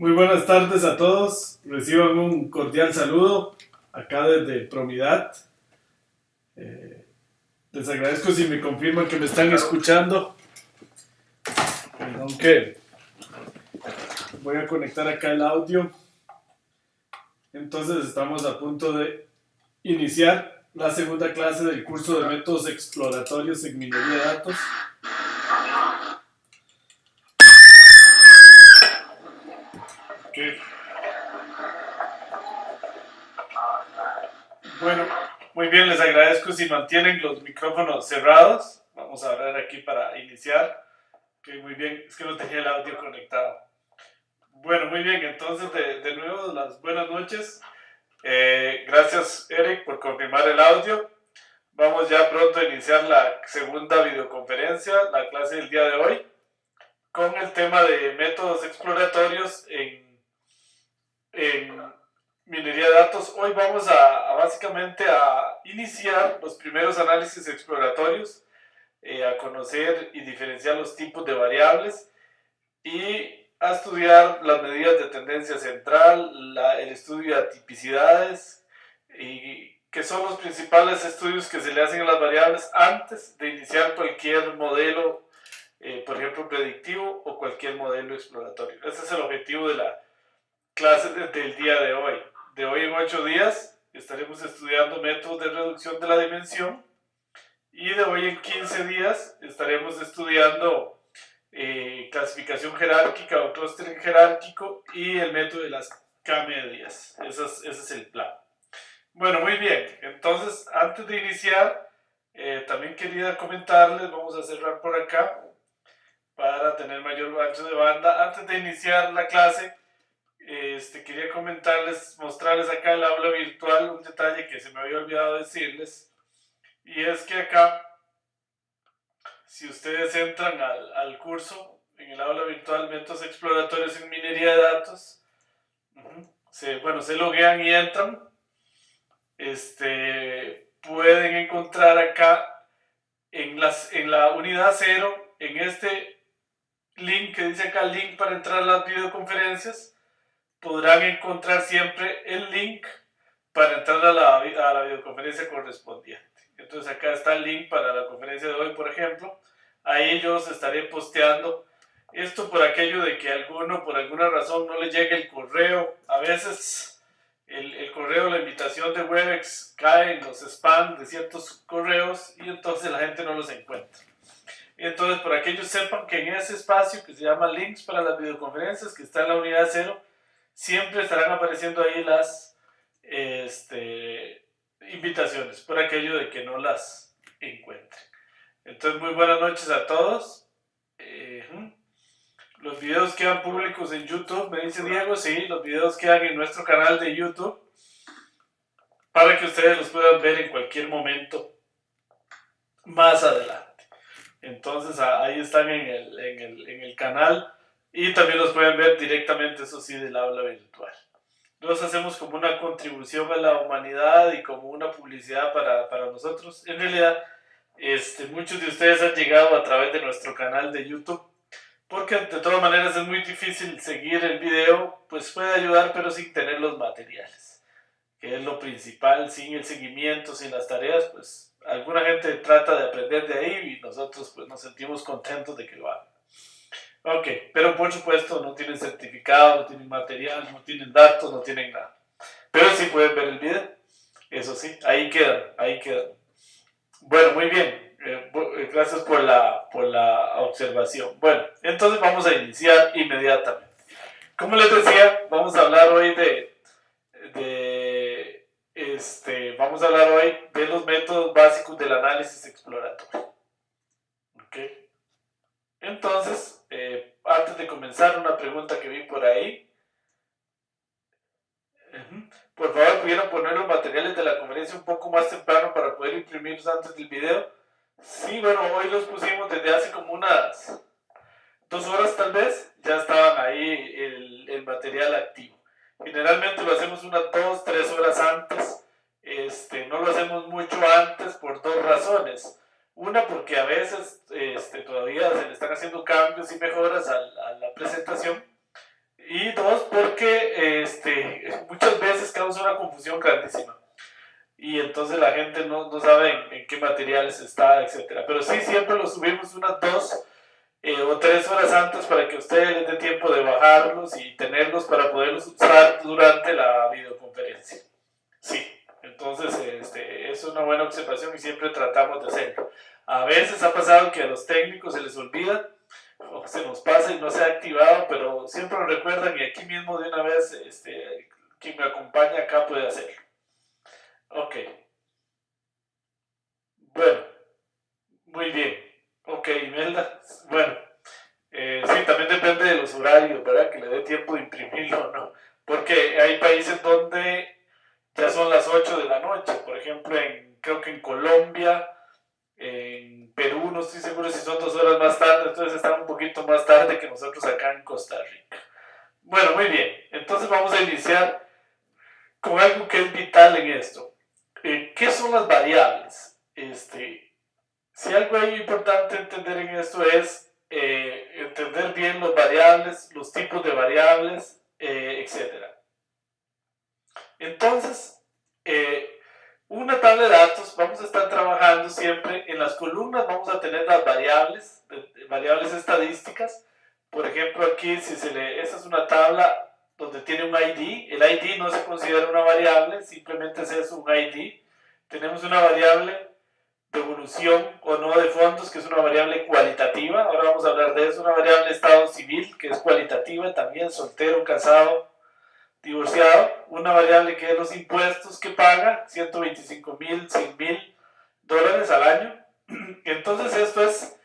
Muy buenas tardes a todos. Reciban un cordial saludo acá desde Promidad. Eh, Les agradezco si me confirman que me están escuchando. Aunque voy a conectar acá el audio. Entonces estamos a punto de iniciar la segunda clase del curso de métodos exploratorios en minería de datos. Okay. Bueno, muy bien, les agradezco si mantienen los micrófonos cerrados. Vamos a ver aquí para iniciar. Okay, muy bien, es que no tenía el audio conectado. Bueno, muy bien, entonces de nuevo las buenas noches. Gracias Eric por confirmar el audio. Vamos ya pronto a iniciar la segunda videoconferencia, la clase del día de hoy, con el tema de métodos exploratorios en minería de datos. Hoy vamos a básicamente a iniciar los primeros análisis exploratorios, a conocer y diferenciar los tipos de variables y a estudiar las medidas de tendencia central, el estudio de atipicidades, y que son los principales estudios que se le hacen a las variables antes de iniciar cualquier modelo, por ejemplo predictivo o cualquier modelo exploratorio. Ese es el objetivo de la clase del día de hoy. De hoy en 8 días estaremos estudiando métodos de reducción de la dimensión, y de hoy en 15 días estaremos estudiando clasificación jerárquica o clustering jerárquico y el método de las K-medias. Ese es el plan. Bueno, muy bien. Entonces, antes de iniciar, también quería comentarles, vamos a cerrar por acá para tener mayor ancho de banda. Antes de iniciar la clase, quería comentarles, mostrarles acá el aula virtual, un detalle que se me había olvidado decirles, y es que acá, si ustedes entran al curso, en el aula virtual Métodos Exploratorios en Minería de Datos, se loguean y entran, pueden encontrar acá en la unidad 0, en este link que dice acá, link para entrar a las videoconferencias, podrán encontrar siempre el link para entrar a la videoconferencia correspondiente. Entonces acá está el link para la conferencia de hoy, por ejemplo. Ahí yo os estaré posteando esto por aquello de que alguno por alguna razón no le llegue el correo. A veces el correo, la invitación de Webex cae en los spam de ciertos correos y entonces la gente no los encuentra. Entonces, por aquellos sepan que en ese espacio que se llama links para las videoconferencias, que está en la unidad 0, siempre estarán apareciendo ahí las invitaciones, por aquello de que no las encuentren. Entonces, muy buenas noches a todos. Los videos quedan públicos en YouTube, me dice Diego. Sí, los videos quedan en nuestro canal de YouTube para que ustedes los puedan ver en cualquier momento más adelante. Entonces, ahí están en el canal, y también los pueden ver directamente, eso sí, del aula virtual. Los hacemos como una contribución a la humanidad y como una publicidad para nosotros. En realidad, muchos de ustedes han llegado a través de nuestro canal de YouTube, porque de todas maneras es muy difícil seguir el video, pues puede ayudar, pero sin tener los materiales, que es lo principal. Sin el seguimiento, sin las tareas, pues alguna gente trata de aprender de ahí y nosotros pues nos sentimos contentos de que lo hagan. Ok, pero por supuesto no tienen certificado, no tienen material, no tienen datos, no tienen nada. Pero sí pueden ver el video, eso sí, ahí quedan, ahí quedan. Bueno, muy bien, gracias por la observación. Bueno, entonces vamos a iniciar inmediatamente. Como les decía, vamos a hablar hoy vamos a hablar hoy de los métodos básicos del análisis exploratorio. Ok. Entonces, antes de comenzar, una pregunta que vi por ahí. Por favor, ¿pudieran poner los materiales de la conferencia un poco más temprano para poder imprimirlos antes del video? Sí, bueno, hoy los pusimos desde hace como unas 2 horas tal vez. Ya estaban ahí el material activo. Generalmente lo hacemos unas 2, 3 horas antes. No lo hacemos mucho antes por 2 razones. Una, porque a veces todavía se le están haciendo cambios y mejoras a la presentación. Y 2, y entonces la gente no sabe en qué materiales está, etcétera. Pero sí, siempre lo subimos unas 2 o 3 horas antes para que ustedes les dé tiempo de bajarlos y tenerlos para poderlos usar durante la videoconferencia. Sí, entonces es una buena observación y siempre tratamos de hacerlo. A veces ha pasado que a los técnicos se les olvida o se nos pasa y no se ha activado, pero siempre lo recuerdan y aquí mismo de una vez quien me acompaña acá puede hacerlo. Ok, bueno, muy bien. Ok, Imelda, bueno, sí, también depende de los horarios, ¿verdad? Que le dé tiempo de imprimirlo o no. Porque hay países donde ya son las 8 de la noche, por ejemplo, creo que en Colombia, en Perú, no estoy seguro si son 2 horas más tarde, entonces están un poquito más tarde que nosotros acá en Costa Rica. Bueno, muy bien, entonces vamos a iniciar con algo que es vital en esto. ¿Qué son las variables? Si algo es importante entender en esto es entender bien las variables, los tipos de variables, etc. Entonces, una tabla de datos, vamos a estar trabajando siempre en las columnas, vamos a tener las variables estadísticas. Por ejemplo, aquí, esta es una tabla donde tiene un ID. El ID no se considera una variable, simplemente es un ID. Tenemos una variable de evolución o no de fondos, que es una variable cualitativa. Ahora vamos a hablar de eso. Una variable estado civil, que es cualitativa también, soltero, casado, divorciado. Una variable que es los impuestos que paga, 125,000, 100,000 dólares al año. Entonces esto es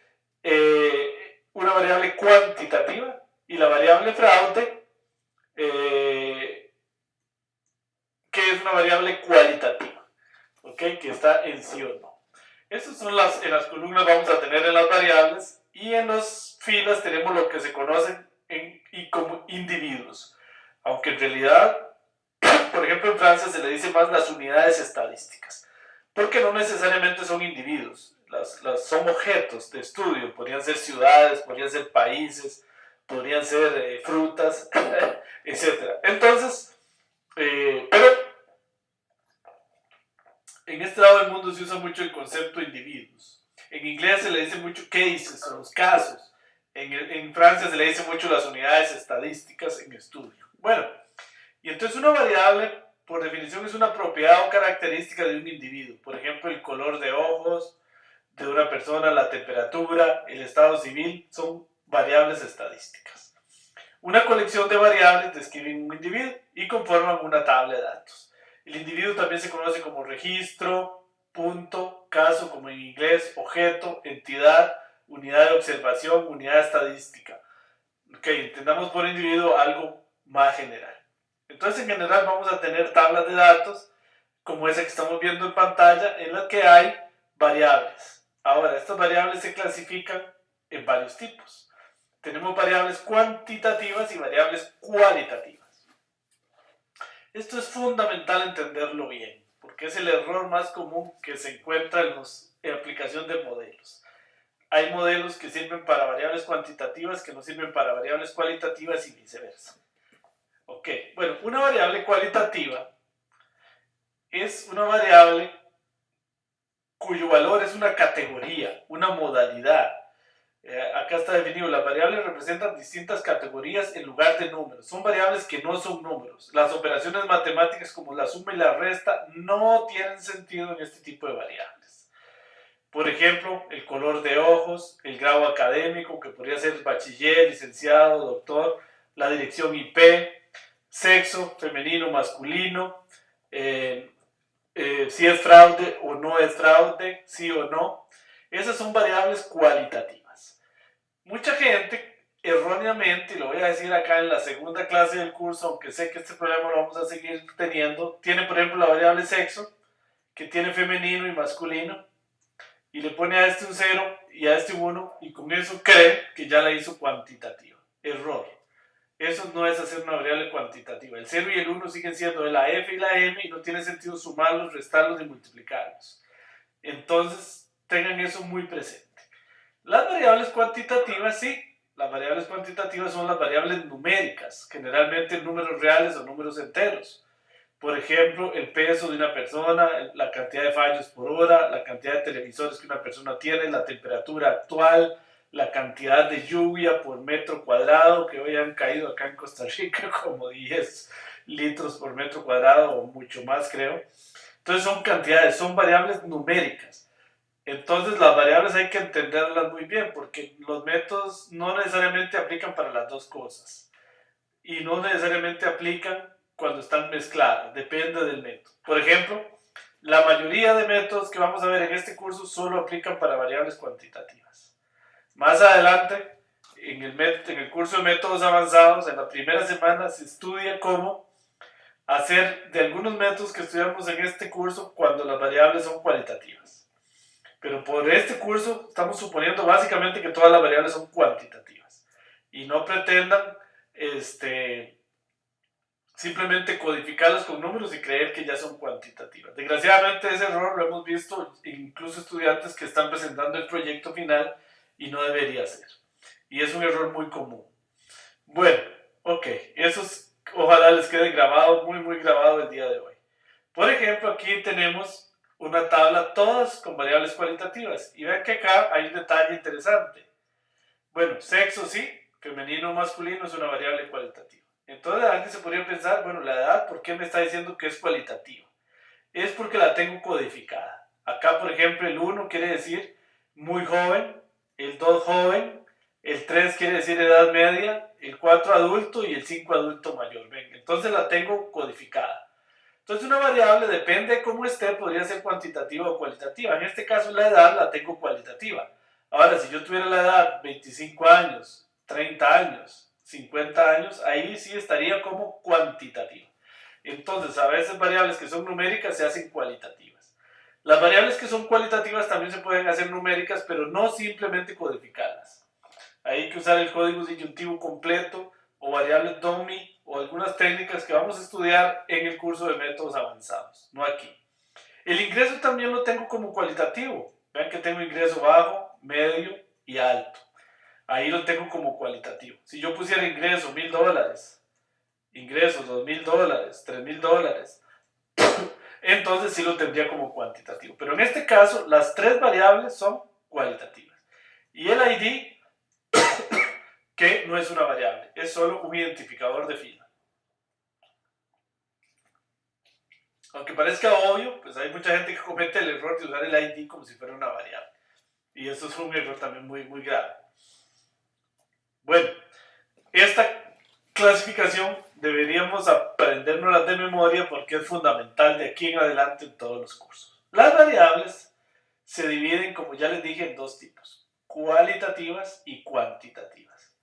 una variable cuantitativa. Y la variable fraude, que es una variable cualitativa, ¿ok? Que está en sí o no. Estas son en las columnas vamos a tener en las variables, y en las filas tenemos lo que se conocen como individuos. Aunque en realidad, por ejemplo, en Francia se le dice más las unidades estadísticas, porque no necesariamente son individuos, son objetos de estudio, podrían ser ciudades, podrían ser países, podrían ser frutas, etc. Entonces, pero en este lado del mundo se usa mucho el concepto de individuos. En inglés se le dice mucho cases, o los casos. En Francia se le dice mucho las unidades estadísticas en estudio. Bueno, y entonces una variable, por definición, es una propiedad o característica de un individuo. Por ejemplo, el color de ojos de una persona, la temperatura, el estado civil, son variables estadísticas. Una colección de variables describen un individuo y conforman una tabla de datos. El individuo también se conoce como registro, punto, caso, como en inglés, objeto, entidad, unidad de observación, unidad estadística. Ok, entendamos por individuo algo más general. Entonces, en general vamos a tener tablas de datos como esa que estamos viendo en pantalla, en la que hay variables. Ahora, estas variables se clasifican en varios tipos. Tenemos variables cuantitativas y variables cualitativas. Esto es fundamental entenderlo bien, porque es el error más común que se encuentra en aplicación de modelos. Hay modelos que sirven para variables cuantitativas que no sirven para variables cualitativas y viceversa. Ok, bueno, una variable cualitativa es una variable cuyo valor es una categoría, una modalidad. Acá está definido, las variables representan distintas categorías en lugar de números. Son variables que no son números. Las operaciones matemáticas como la suma y la resta no tienen sentido en este tipo de variables. Por ejemplo, el color de ojos, el grado académico, que podría ser bachiller, licenciado, doctor, la dirección IP, sexo, femenino, masculino, si es fraude o no es fraude, sí o no. Esas son variables cualitativas. Mucha gente, erróneamente, y lo voy a decir acá en la segunda clase del curso, aunque sé que este problema lo vamos a seguir teniendo, tiene por ejemplo la variable sexo, que tiene femenino y masculino, y le pone a este un 0 y a este un 1, y con eso cree que ya la hizo cuantitativa. Error. Eso no es hacer una variable cuantitativa. El 0 y el 1 siguen siendo la f y la m, y no tiene sentido sumarlos, restarlos y multiplicarlos. Entonces, tengan eso muy presente. Las variables cuantitativas, sí, las variables cuantitativas son las variables numéricas, generalmente números reales o números enteros. Por ejemplo, el peso de una persona, la cantidad de fallos por hora, la cantidad de televisores que una persona tiene, la temperatura actual, la cantidad de lluvia por metro cuadrado, que hoy han caído acá en Costa Rica como 10 litros por metro cuadrado o mucho más, creo. Entonces son cantidades, son variables numéricas. Entonces las variables hay que entenderlas muy bien porque los métodos no necesariamente aplican para las dos cosas y no necesariamente aplican cuando están mezcladas, depende del método. Por ejemplo, la mayoría de métodos que vamos a ver en este curso solo aplican para variables cuantitativas. Más adelante, en el curso de métodos avanzados, en la primera semana se estudia cómo hacer de algunos métodos que estudiamos en este curso cuando las variables son cualitativas. Pero por este curso estamos suponiendo básicamente que todas las variables son cuantitativas. Y no pretendan simplemente codificarlas con números y creer que ya son cuantitativas. Desgraciadamente ese error lo hemos visto incluso estudiantes que están presentando el proyecto final y no debería ser. Y es un error muy común. Bueno, ok, eso ojalá les quede grabado, muy grabado el día de hoy. Por ejemplo, aquí tenemos una tabla todas con variables cualitativas. Y vean que acá hay un detalle interesante. Bueno, sexo sí, femenino o masculino es una variable cualitativa. Entonces alguien se podría pensar, bueno, la edad, ¿por qué me está diciendo que es cualitativa? Es porque la tengo codificada. Acá, por ejemplo, el 1 quiere decir muy joven, el 2 joven, el 3 quiere decir edad media, el 4 adulto y el 5 adulto mayor. ¿Ven? Entonces la tengo codificada. Entonces una variable, depende de cómo esté, podría ser cuantitativa o cualitativa. En este caso la edad la tengo cualitativa. Ahora, si yo tuviera la edad 25 años, 30 años, 50 años, ahí sí estaría como cuantitativa. Entonces, a veces variables que son numéricas se hacen cualitativas. Las variables que son cualitativas también se pueden hacer numéricas, pero no simplemente codificarlas. Hay que usar el código disyuntivo completo o variables dummy o algunas técnicas que vamos a estudiar en el curso de métodos avanzados, no aquí. El ingreso también lo tengo como cualitativo. Vean que tengo ingreso bajo, medio y alto. Ahí lo tengo como cualitativo. Si yo pusiera ingreso $1,000, ingresos $2,000, $3,000, entonces sí lo tendría como cuantitativo. Pero en este caso, las tres variables son cualitativas. Y el ID, que no es una variable, es solo un identificador de fila. Aunque parezca obvio, pues hay mucha gente que comete el error de usar el ID como si fuera una variable. Y eso es un error también muy grave. Bueno, esta clasificación deberíamos aprendérnosla de memoria porque es fundamental de aquí en adelante en todos los cursos. Las variables se dividen, como ya les dije, en dos tipos, cualitativas y cuantitativas.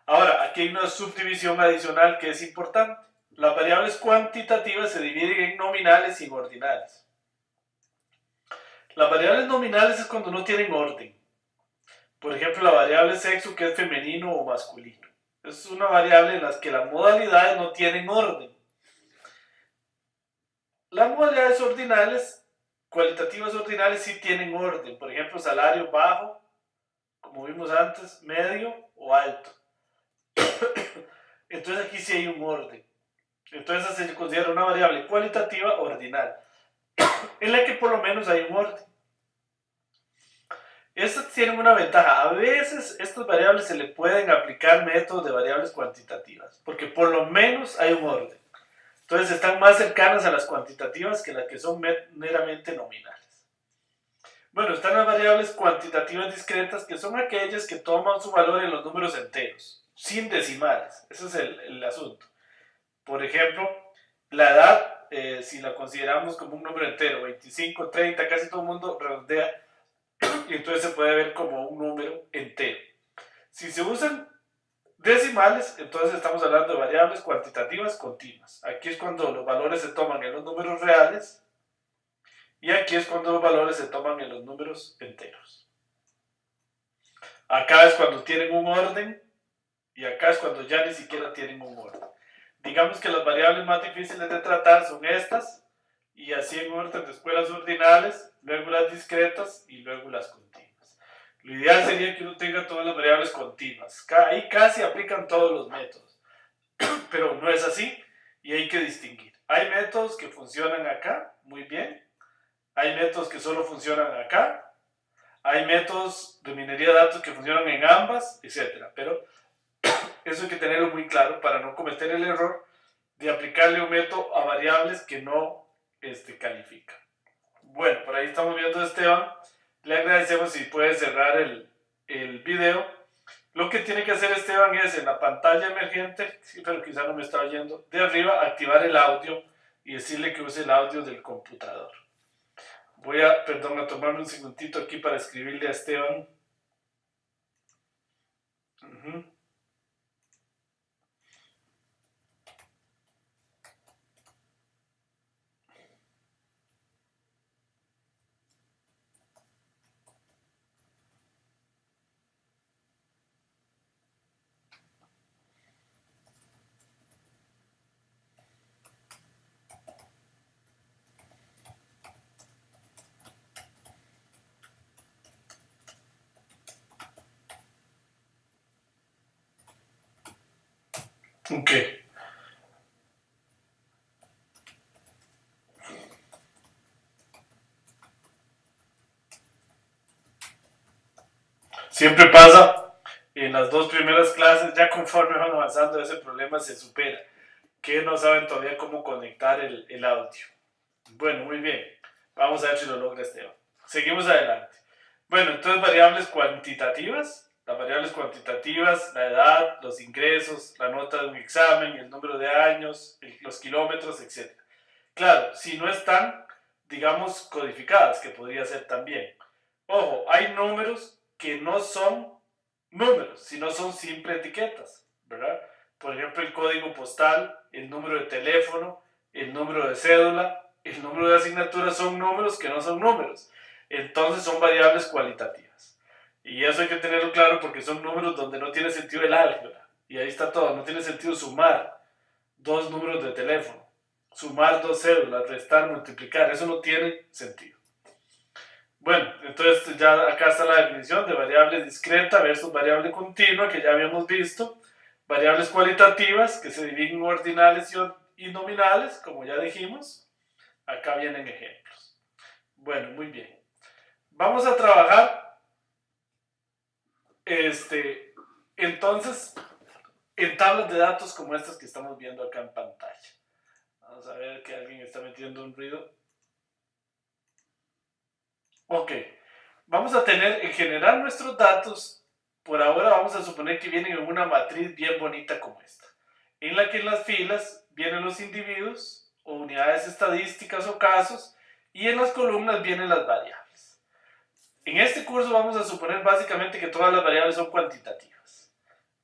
Ahora, aquí hay una subdivisión adicional que es importante. Las variables cuantitativas se dividen en nominales y en ordinales. Las variables nominales es cuando no tienen orden. Por ejemplo, la variable sexo, que es femenino o masculino. Es una variable en la que las modalidades no tienen orden. Las modalidades ordinales, cualitativas ordinales, sí tienen orden. Por ejemplo, salario bajo, como vimos antes, medio o alto. Entonces aquí sí hay un orden. Entonces se considera una variable cualitativa ordinal, en la que por lo menos hay un orden. Estas tienen una ventaja. A veces estas variables se le pueden aplicar métodos de variables cuantitativas, porque por lo menos hay un orden. Entonces están más cercanas a las cuantitativas que las que son meramente nominales. Bueno, están las variables cuantitativas discretas, que son aquellas que toman su valor en los números enteros, sin decimales. Ese es el asunto. Por ejemplo, la edad, si la consideramos como un número entero, 25, 30, casi todo el mundo redondea, y entonces se puede ver como un número entero. Si se usan decimales, entonces estamos hablando de variables cuantitativas continuas. Aquí es cuando los valores se toman en los números reales y aquí es cuando los valores se toman en los números enteros. Acá es cuando tienen un orden y acá es cuando ya ni siquiera tienen un orden. Digamos que las variables más difíciles de tratar son estas, y así en orden después las ordinales, luego las discretas y luego las continuas. Lo ideal sería que uno tenga todas las variables continuas. Ahí casi aplican todos los métodos, pero no es así y hay que distinguir. Hay métodos que funcionan acá, muy bien. Hay métodos que solo funcionan acá. Hay métodos de minería de datos que funcionan en ambas, etc. Pero eso hay que tenerlo muy claro para no cometer el error de aplicarle un método a variables que no califican. Bueno, por ahí estamos viendo a Esteban. Le agradecemos si puede cerrar el video. Lo que tiene que hacer Esteban es en la pantalla emergente, pero quizá no me está oyendo, de arriba activar el audio y decirle que use el audio del computador. Voy a tomarme un segundito aquí para escribirle a Esteban. Ok. Siempre pasa en las dos primeras clases, ya conforme van avanzando ese problema se supera, que no saben todavía cómo conectar el audio. Bueno, muy bien. Vamos a ver si lo logra Esteban. Seguimos adelante. Bueno, entonces variables cuantitativas. Las variables cuantitativas, la edad, los ingresos, la nota de un examen, el número de años, los kilómetros, etc. Claro, si no están, digamos, codificadas, que podría ser también. Ojo, hay números que no son números, sino son simples etiquetas, ¿verdad? Por ejemplo, el código postal, el número de teléfono, el número de cédula, el número de asignatura son números que no son números. Entonces son variables cualitativas. Y eso hay que tenerlo claro porque son números donde no tiene sentido el álgebra. Y ahí está todo, no tiene sentido sumar dos números de teléfono, sumar dos cédulas, restar, multiplicar, eso no tiene sentido. Bueno, entonces ya acá está la definición de variable discreta versus variable continua que ya habíamos visto. Variables cualitativas que se dividen en ordinales y nominales, como ya dijimos. Acá vienen ejemplos. Bueno, muy bien. Vamos a trabajar entonces en tablas de datos como estas que estamos viendo acá en pantalla. Vamos a ver que alguien está metiendo un ruido. Ok, vamos a tener en general nuestros datos, por ahora vamos a suponer que vienen en una matriz bien bonita como esta, en la que en las filas vienen los individuos o unidades estadísticas o casos y en las columnas vienen las variables. En este curso vamos a suponer básicamente que todas las variables son cuantitativas.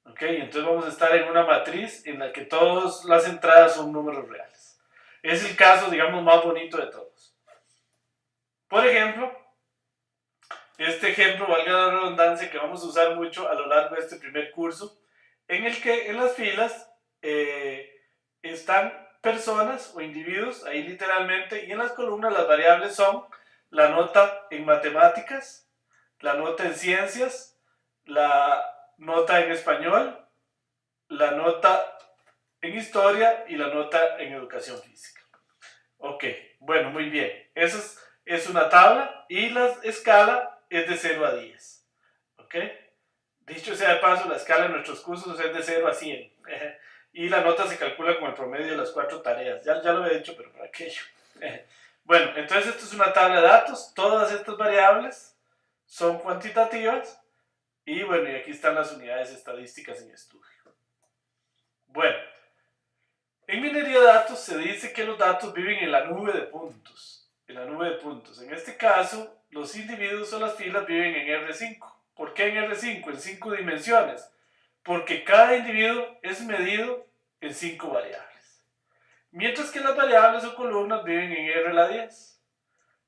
Ok, entonces vamos a estar en una matriz en la que todas las entradas son números reales. Es el caso, digamos, más bonito de todos. Por ejemplo, este ejemplo, valga la redundancia, que vamos a usar mucho a lo largo de este primer curso, en el que en las filas están personas o individuos, ahí literalmente, y en las columnas las variables son la nota en matemáticas, la nota en ciencias, la nota en español, la nota en historia y la nota en educación física. Ok, bueno, muy bien. Eso es una tabla y la escala es de 0 a 10. ¿Ok? Dicho sea de paso, la escala en nuestros cursos es de 0 a 100. Y la nota se calcula con el promedio de las 4 tareas. Ya lo había dicho, pero por aquello. Bueno, entonces esto es una tabla de datos. Todas estas variables son cuantitativas. Y bueno, y aquí están las unidades estadísticas en estudio. Bueno, en minería de datos se dice que los datos viven en la nube de puntos. En la nube de puntos. En este caso, los individuos o las filas viven en R5. ¿Por qué en R5? En 5 dimensiones. Porque cada individuo es medido en 5 variables. Mientras que las variables o columnas viven en R a la 10.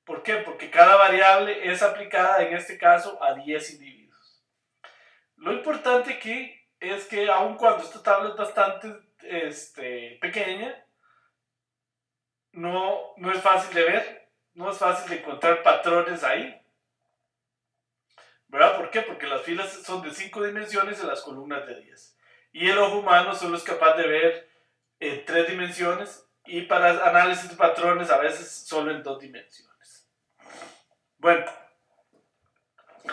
¿Por qué? Porque cada variable es aplicada, en este caso, a 10 individuos. Lo importante aquí es que aun cuando esta tabla es bastante pequeña, no es fácil de ver, no es fácil de encontrar patrones ahí. ¿Verdad? ¿Por qué? Porque las filas son de 5 dimensiones y las columnas de 10. Y el ojo humano solo es capaz de ver 3 dimensiones y para análisis de patrones a veces solo en 2 dimensiones. Bueno,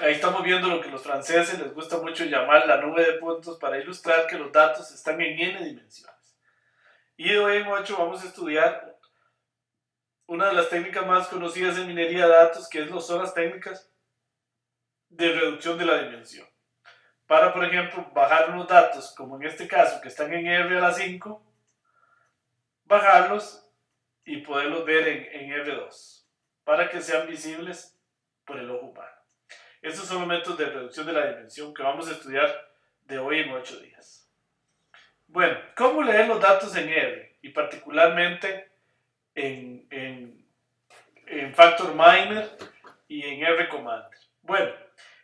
ahí estamos viendo lo que los franceses les gusta mucho llamar la nube de puntos para ilustrar que los datos están en n dimensiones. Y hoy en 8 vamos a estudiar una de las técnicas más conocidas en minería de datos, que son las técnicas de reducción de la dimensión. Para, por ejemplo, bajar unos datos, como en este caso, que están en R a la 5, bajarlos y poderlos ver en R2, para que sean visibles por el ojo humano. Estos son los métodos de reducción de la dimensión que vamos a estudiar de hoy en 8 días. Bueno, ¿cómo leer los datos en R? Y particularmente en Factor Minor y en R Commander. Bueno,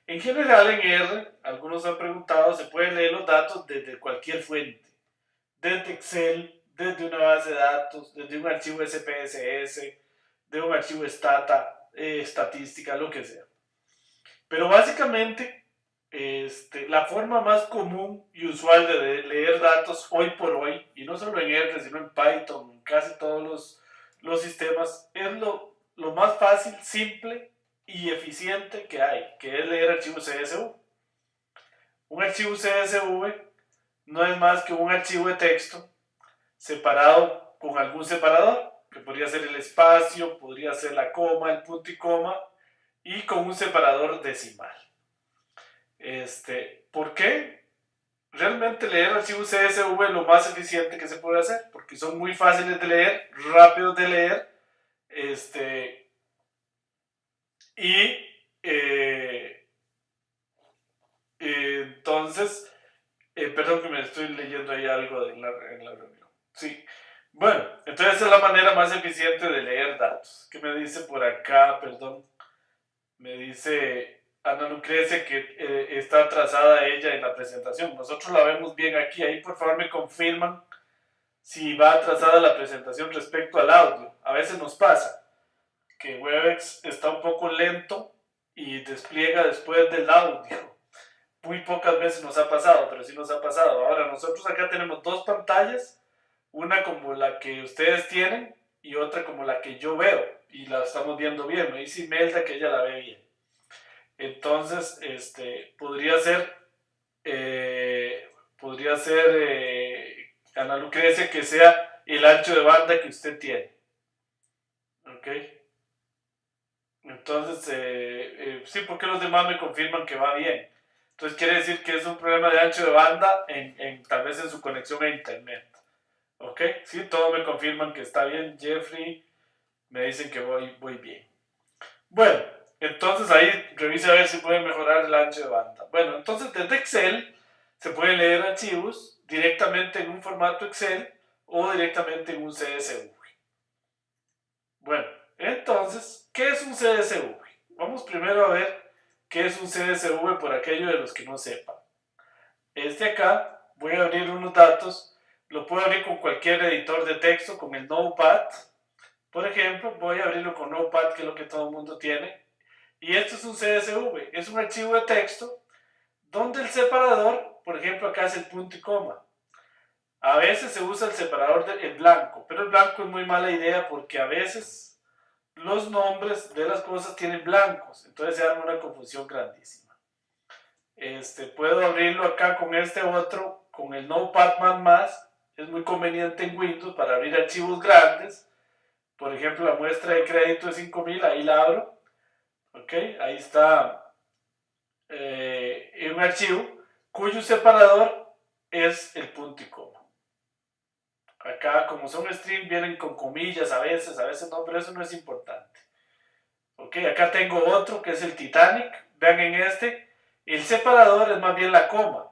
en general en R, algunos han preguntado, se pueden leer los datos desde cualquier fuente. Desde Excel, desde una base de datos, desde un archivo SPSS, de un archivo estadística, lo que sea. Pero básicamente, la forma más común y usual de leer datos hoy por hoy, y no solo en R, sino en Python, en casi todos los sistemas, es lo más fácil, simple y eficiente que hay, que es leer archivos CSV. Un archivo CSV no es más que un archivo de texto separado con algún separador, que podría ser el espacio, podría ser la coma, el punto y coma, y con un separador decimal. ¿Por qué? Realmente leer archivos CSV es lo más eficiente que se puede hacer, porque son muy fáciles de leer, rápidos de leer, entonces, perdón que me estoy leyendo ahí algo en la reunión. Sí. Bueno, entonces esa es la manera más eficiente de leer datos. ¿Qué me dice por acá? Perdón. Me dice Ana Lucrecia que está atrasada ella en la presentación. Nosotros la vemos bien aquí. Ahí por favor me confirman si va atrasada la presentación respecto al audio. A veces nos pasa que Webex está un poco lento y despliega después del audio. Muy pocas veces nos ha pasado, pero sí nos ha pasado. Ahora, nosotros acá tenemos 2 pantallas, una como la que ustedes tienen y otra como la que yo veo, y la estamos viendo bien. Me dice Imelda que ella la ve bien. Entonces, podría ser Ana Lucrecia, que sea el ancho de banda que usted tiene. ¿Ok? Entonces, sí, porque los demás me confirman que va bien. Entonces quiere decir que es un problema de ancho de banda tal vez en su conexión a internet. ¿Ok? Sí, todos me confirman que está bien. Jeffrey, me dicen que voy bien. Bueno, entonces ahí revise a ver si puede mejorar el ancho de banda. Bueno, entonces desde Excel se pueden leer archivos directamente en un formato Excel o directamente en un CSV. Bueno, entonces, ¿qué es un CSV? Vamos primero a ver qué es un CSV por aquello de los que no sepan. Acá, voy a abrir unos datos, lo puedo abrir con cualquier editor de texto, con el Notepad. Por ejemplo, voy a abrirlo con Notepad, que es lo que todo el mundo tiene. Y esto es un CSV, es un archivo de texto donde el separador, por ejemplo, acá es el punto y coma. A veces se usa el separador en blanco, pero el blanco es muy mala idea porque a veces los nombres de las cosas tienen blancos, entonces se arma una confusión grandísima. Puedo abrirlo acá con este otro, con el Notepad++, es muy conveniente en Windows para abrir archivos grandes. Por ejemplo, la muestra de crédito de 5000, ahí la abro. Ok, ahí está un archivo cuyo separador es el punto y coma. Acá, como son string, vienen con comillas a veces no, pero eso no es importante. Ok, acá tengo otro que es el Titanic. Vean en el separador es más bien la coma.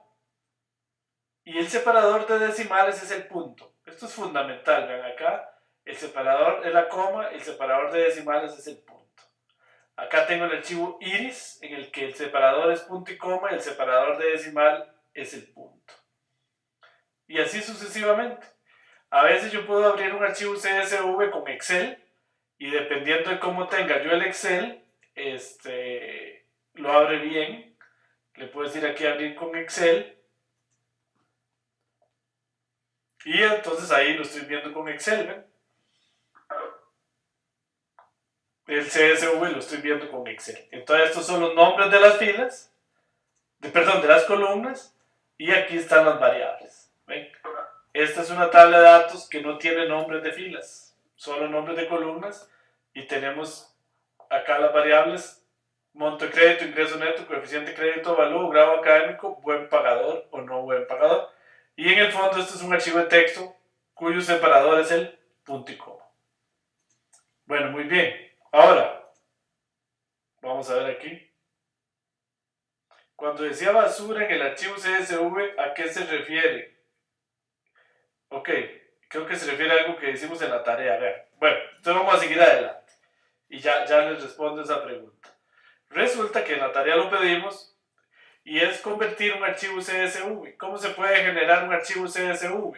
Y el separador de decimales es el punto. Esto es fundamental, vean acá. El separador es la coma, el separador de decimales es el punto. Acá tengo el archivo iris, en el que el separador es punto y coma y el separador de decimal es el punto. Y así sucesivamente. A veces yo puedo abrir un archivo CSV con Excel y dependiendo de cómo tenga yo el Excel, lo abre bien. Le puedo decir aquí abrir con Excel. Y entonces ahí lo estoy viendo con Excel, ¿ven? el CSV lo estoy viendo con Excel. Entonces estos son los nombres de las filas, de las columnas, y aquí están las variables. ¿Ven? Esta es una tabla de datos que no tiene nombres de filas, solo nombres de columnas, y tenemos acá las variables: monto de crédito, ingreso neto, coeficiente de crédito, valor, grado académico, buen pagador o no buen pagador. Y en el fondo esto es un archivo de texto cuyo separador es el punto y coma. Bueno, muy bien. Ahora, vamos a ver aquí. Cuando decía basura en el archivo CSV, ¿a qué se refiere? Ok, creo que se refiere a algo que decimos en la tarea. Vean. Bueno, entonces vamos a seguir adelante. Y ya les respondo esa pregunta. Resulta que en la tarea lo pedimos y es convertir un archivo CSV. ¿Cómo se puede generar un archivo CSV?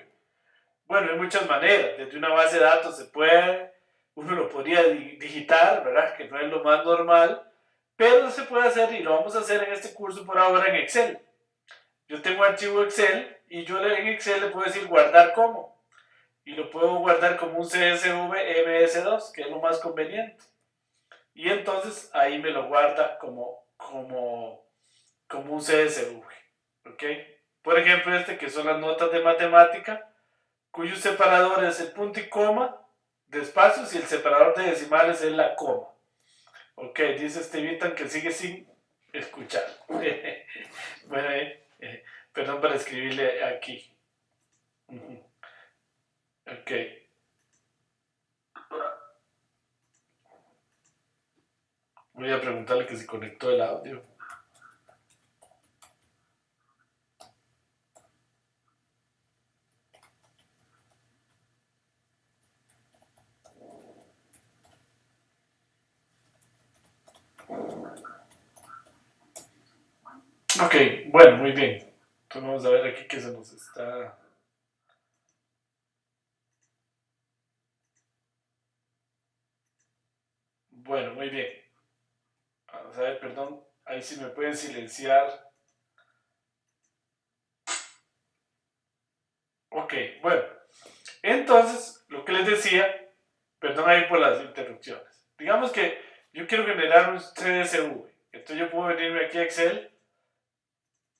Bueno, hay muchas maneras. Desde una base de datos se puede, uno lo podría digitar, ¿verdad? Que no es lo más normal, pero se puede hacer, y lo vamos a hacer en este curso por ahora, en Excel. Yo tengo un archivo Excel y yo en Excel le puedo decir guardar como, y lo puedo guardar como un CSV MS2, que es lo más conveniente. Y entonces ahí me lo guarda como un CSV. ¿Ok? Por ejemplo, este que son las notas de matemática, cuyo separador es el punto y coma de espacios y el separador de decimales es la coma. Ok, dice Estevitan que sigue sin escuchar. Bueno, perdón por escribirle aquí. Ok. Voy a preguntarle que si conectó el audio. Ok, bueno, muy bien. Entonces vamos a ver aquí que se nos está... Bueno, muy bien. Vamos a ver, perdón. Ahí sí me pueden silenciar. Ok, bueno. Entonces, lo que les decía, perdón ahí por las interrupciones. Digamos que yo quiero generar un CSV. Entonces yo puedo venirme aquí a Excel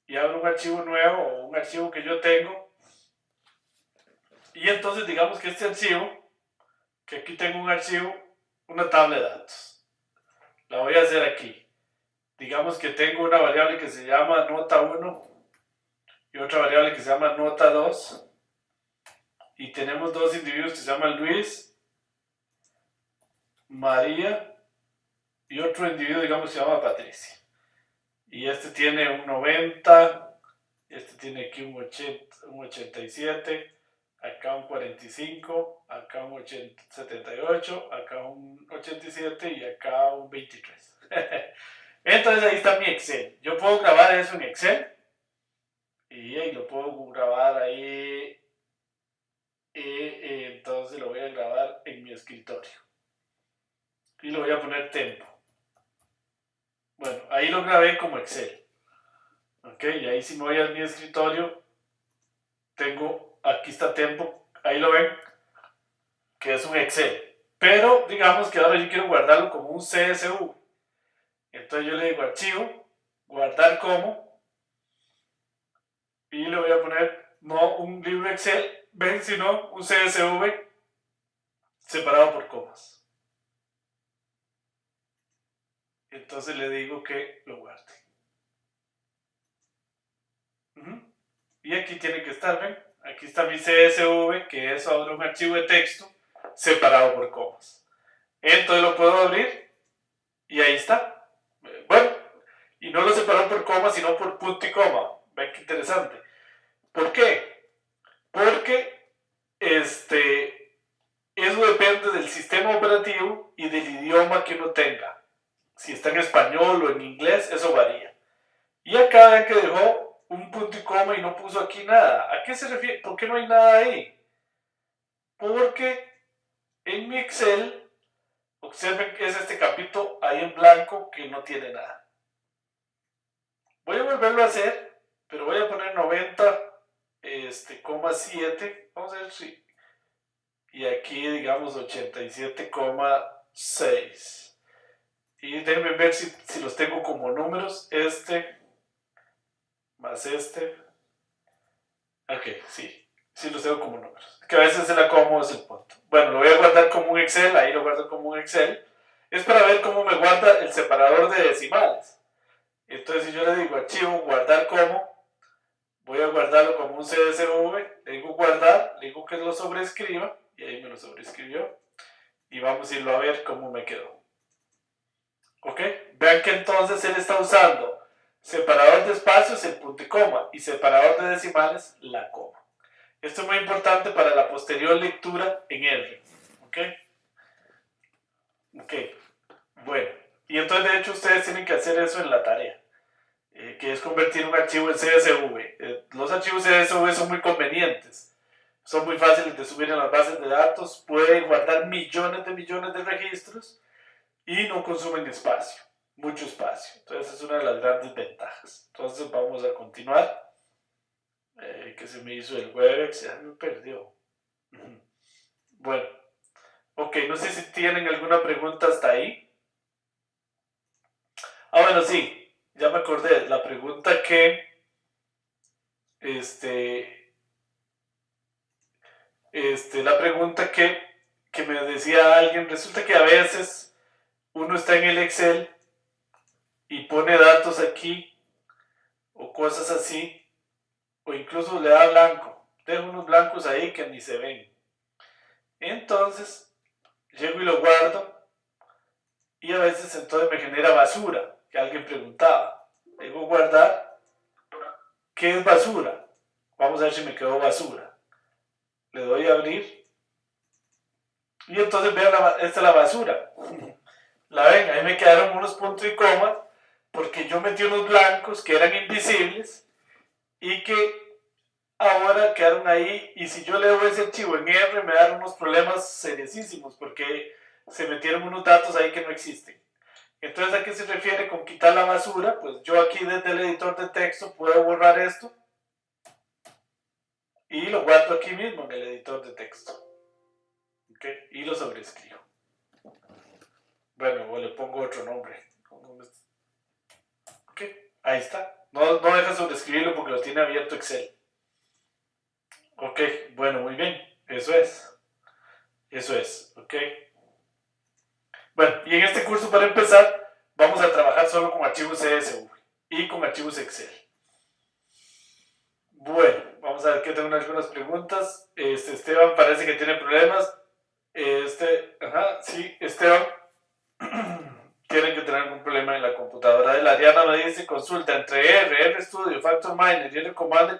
y abro un archivo nuevo o un archivo que yo tengo. Y entonces digamos que este archivo, que aquí tengo un archivo, una tabla de datos. La voy a hacer aquí. Digamos que tengo una variable que se llama nota 1 y otra variable que se llama nota 2. Y tenemos dos individuos que se llaman Luis, María y otro individuo, digamos, que se llama Patricia. Y este tiene un 90, este tiene aquí un 87, acá un 45, acá un 78, acá un 87 y acá un 23. Entonces ahí está mi Excel. Yo puedo grabar eso en Excel y lo puedo grabar ahí. Entonces lo voy a grabar en mi escritorio y lo voy a poner tempo. Bueno, ahí lo grabé como Excel. Ok, y ahí si me voy a mi escritorio, tengo, aquí está tempo, ahí lo ven, que es un Excel. Pero digamos que ahora yo quiero guardarlo como un CSV. Entonces yo le digo archivo, guardar como, y le voy a poner no un libro Excel, ven, sino un CSV separado por comas. Entonces le digo que lo guarde. Y aquí tiene que estar, ¿ven? Aquí está mi CSV, que es ahora un archivo de texto separado por comas. Entonces lo puedo abrir y ahí está. Bueno, y no lo separó por coma, sino por punto y coma. Ven qué interesante. ¿Por qué? Porque eso depende del sistema operativo y del idioma que uno tenga. Si está en español o en inglés, eso varía. Y acá ven que dejó un punto y coma y no puso aquí nada. ¿A qué se refiere? ¿Por qué no hay nada ahí? Porque en mi Excel, observen que es este capítulo ahí en blanco que no tiene nada. Voy a volverlo a hacer, pero voy a poner 90,7. Vamos a ver si. Y aquí, digamos, 87,6. Y déjenme ver si los tengo como números. Este más este. Ok, sí los tengo como números. Que a veces el acomodo es el punto. Bueno, lo voy a guardar como un Excel, ahí lo guardo como un Excel. Es para ver cómo me guarda el separador de decimales. Entonces, si yo le digo archivo, guardar como, voy a guardarlo como un CSV, le digo guardar, le digo que lo sobrescriba, y ahí me lo sobrescribió. Y vamos a irlo a ver cómo me quedó. ¿Ok? Vean que entonces él está usando separador de espacios, el punto y coma, y separador de decimales, la coma. Esto es muy importante para la posterior lectura en R. ¿Ok? Ok. Bueno. Y entonces, de hecho, ustedes tienen que hacer eso en la tarea. Que es convertir un archivo en CSV. Los archivos CSV son muy convenientes. Son muy fáciles de subir en las bases de datos. Pueden guardar millones de registros y no consumen espacio. Mucho espacio. Entonces, es una de las grandes ventajas. Entonces, vamos a continuar. Que se me hizo el Webex, ya me perdió. Bueno, ok, no sé si tienen alguna pregunta hasta ahí. Bueno, sí, ya me acordé. La pregunta que la pregunta que me decía alguien, resulta que a veces uno está en el Excel y pone datos aquí o cosas así, o incluso le da blanco. Dejo unos blancos ahí que ni se ven. Entonces, llego y lo guardo y a veces entonces me genera basura, que alguien preguntaba. Digo guardar, ¿qué es basura? Vamos a ver si me quedó basura. Le doy a abrir y entonces vean, esta es la basura. La ven, ahí me quedaron unos puntos y comas porque yo metí unos blancos que eran invisibles y que ahora quedaron ahí, y si yo leo ese archivo en R me dan unos problemas seriosísimos porque se metieron unos datos ahí que no existen. Entonces, ¿a qué se refiere con quitar la basura? Pues yo aquí desde el editor de texto puedo borrar esto y lo guardo aquí mismo en el editor de texto. ¿Okay? Y lo sobrescribo. Bueno, o le pongo otro nombre. Ok, ahí está. No deja sobreescribirlo porque lo tiene abierto Excel. Ok, bueno, muy bien. Eso es. Ok. Bueno, y en este curso, para empezar, vamos a trabajar solo con archivos CSV y con archivos Excel. Bueno, vamos a ver que tengo algunas preguntas. Esteban parece que tiene problemas. Sí, Esteban. Tienen que tener algún problema en la computadora de la Ariana. Me dice, consulta entre RStudio, FactorMiner y RCommand,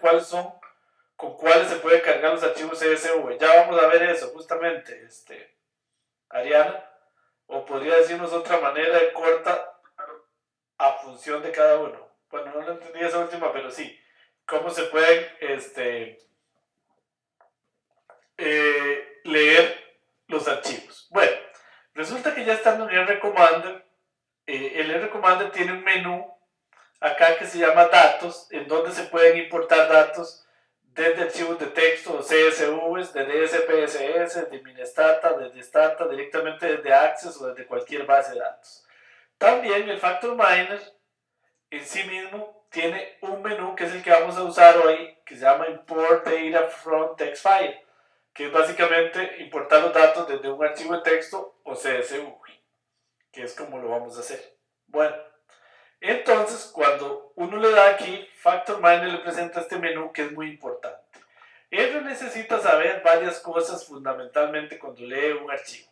con cuáles se puede cargar los archivos CSV. Ya vamos a ver eso, justamente, Ariana. O podría decirnos otra manera de corta a función de cada uno. Bueno, no lo entendí esa última, pero sí. ¿Cómo se pueden leer los archivos? Bueno, resulta que ya estando en RCommander, el RCommander tiene un menú acá que se llama datos, en donde se pueden importar datos desde archivos de texto o CSVs, desde SPSS, de Minestata, desde Stata, directamente desde Access o desde cualquier base de datos. También el FactorMiner en sí mismo tiene un menú que es el que vamos a usar hoy, que se llama Import Data from Text File, que es básicamente importar los datos desde un archivo de texto o CSV, que es como lo vamos a hacer. Bueno, entonces cuando uno le da aquí, FactorMiner le presenta este menú que es muy importante. Él necesita saber varias cosas fundamentalmente cuando lee un archivo.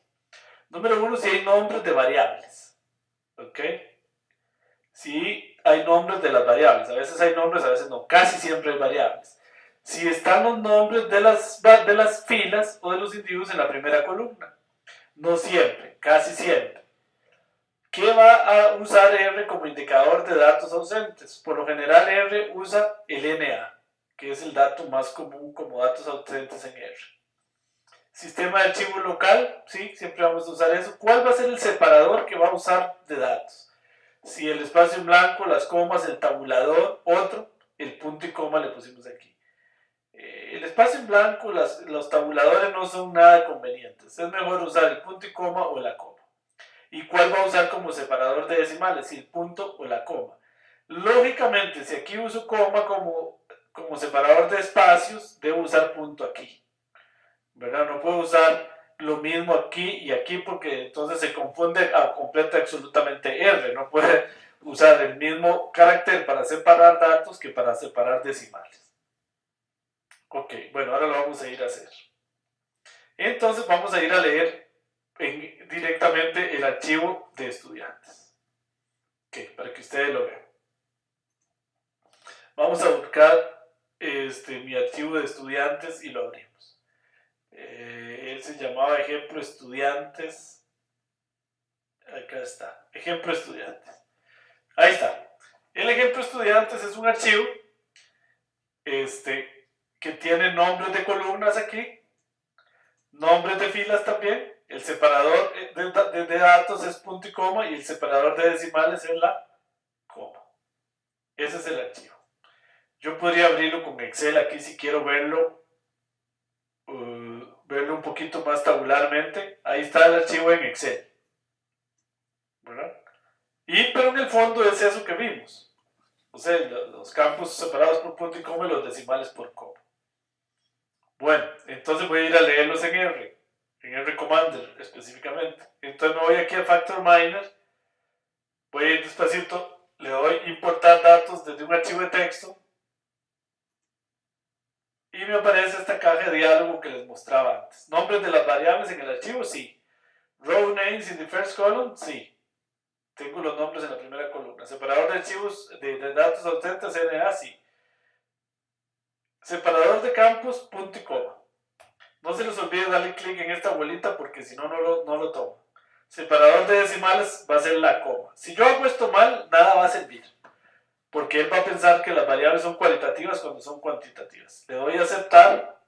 Número uno, si hay nombres de variables. ¿Ok? Si hay nombres de las variables. A veces hay nombres, a veces no. Casi siempre hay variables. Si están los nombres de las filas o de los individuos en la primera columna. No siempre, casi siempre. ¿Qué va a usar R como indicador de datos ausentes? Por lo general R usa el NA, que es el dato más común como datos ausentes en R. Sistema de archivo local, sí, siempre vamos a usar eso. ¿Cuál va a ser el separador que va a usar de datos? Si el espacio en blanco, las comas, el tabulador, otro, el punto y coma le pusimos aquí. El espacio en blanco, los tabuladores no son nada convenientes. Es mejor usar el punto y coma o la coma. y cuál va a usar como separador de decimales, si el punto o la coma. Lógicamente, si aquí uso coma como separador de espacios, debo usar punto aquí, ¿verdad? No puedo usar lo mismo aquí y aquí porque entonces se confunde a completa absolutamente R. No puede usar el mismo carácter para separar datos que para separar decimales. Ok, bueno, ahora lo vamos a ir a hacer. Entonces vamos a ir a leer directamente el archivo de estudiantes. Ok, para que ustedes lo vean. Vamos a buscar mi archivo de estudiantes y lo abrimos. Él se llamaba ejemplo estudiantes. Acá está, ejemplo estudiantes. Ahí está. El ejemplo estudiantes es un archivo que tiene nombres de columnas aquí, nombres de filas también. El separador de datos es punto y coma y el separador de decimales es la coma. Ese es el archivo. Yo podría abrirlo con Excel aquí si quiero verlo un poquito más tabularmente. Ahí está el archivo en Excel, ¿verdad? Pero en el fondo es eso que vimos. O sea, los campos separados por punto y coma y los decimales por coma. Bueno, entonces voy a ir a leerlos en R Commander específicamente. Entonces me voy aquí a Factor Minor, voy a ir despacito, le doy importar datos desde un archivo de texto y me aparece esta caja de diálogo que les mostraba antes. Nombres de las variables en el archivo, sí. Row names in the first column, sí. Tengo los nombres en la primera columna. Separador de archivos de datos ausentes, NA, sí. Separador de campos, punto y coma. No se les olvide darle clic en esta bolita porque si no, no lo toma. Separador de decimales va a ser la coma. Si yo hago esto mal, nada va a servir. Porque él va a pensar que las variables son cualitativas cuando son cuantitativas. Le doy a aceptar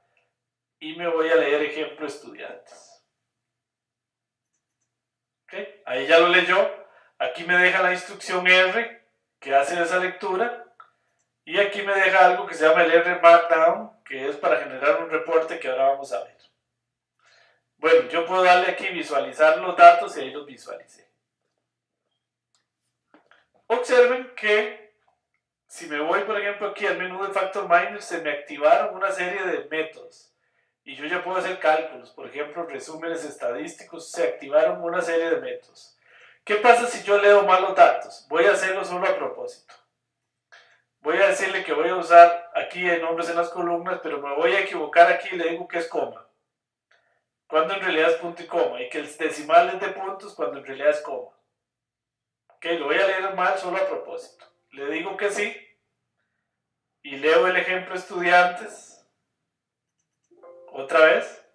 y me voy a leer ejemplo estudiantes. ¿Okay? Ahí ya lo leyó. Aquí me deja la instrucción R que hace esa lectura. Y aquí me deja algo que se llama el R Markdown, que es para generar un reporte que ahora vamos a ver. Bueno, yo puedo darle aquí visualizar los datos y ahí los visualicé. Observen que si me voy, por ejemplo, aquí al menú de Factor Minor, se me activaron una serie de métodos. Y yo ya puedo hacer cálculos, por ejemplo, resúmenes estadísticos, se activaron una serie de métodos. ¿Qué pasa si yo leo mal los datos? Voy a hacerlo solo a propósito. Voy a decirle que voy a usar aquí nombres en las columnas, pero me voy a equivocar aquí y le digo que es coma. Cuando en realidad es punto y coma. Y que el decimal es de puntos cuando en realidad es coma. Ok, lo voy a leer mal solo a propósito. Le digo que sí. Y leo el ejemplo estudiantes. Otra vez.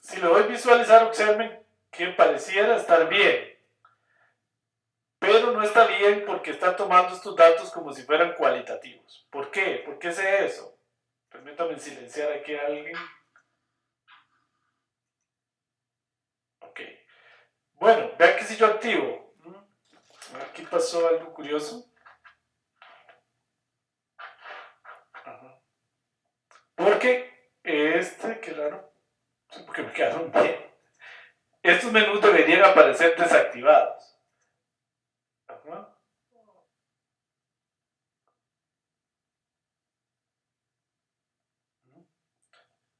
Si lo voy a visualizar, observen que pareciera estar bien. Pero no está bien porque está tomando estos datos como si fueran cualitativos. ¿Por qué? ¿Por qué sé eso? Permítame silenciar aquí a alguien. Ok. Bueno, vean que si yo activo. Aquí pasó algo curioso. Ajá. Porque qué raro. Sí, porque me quedaron bien. Estos menús deberían aparecer desactivados. Ajá.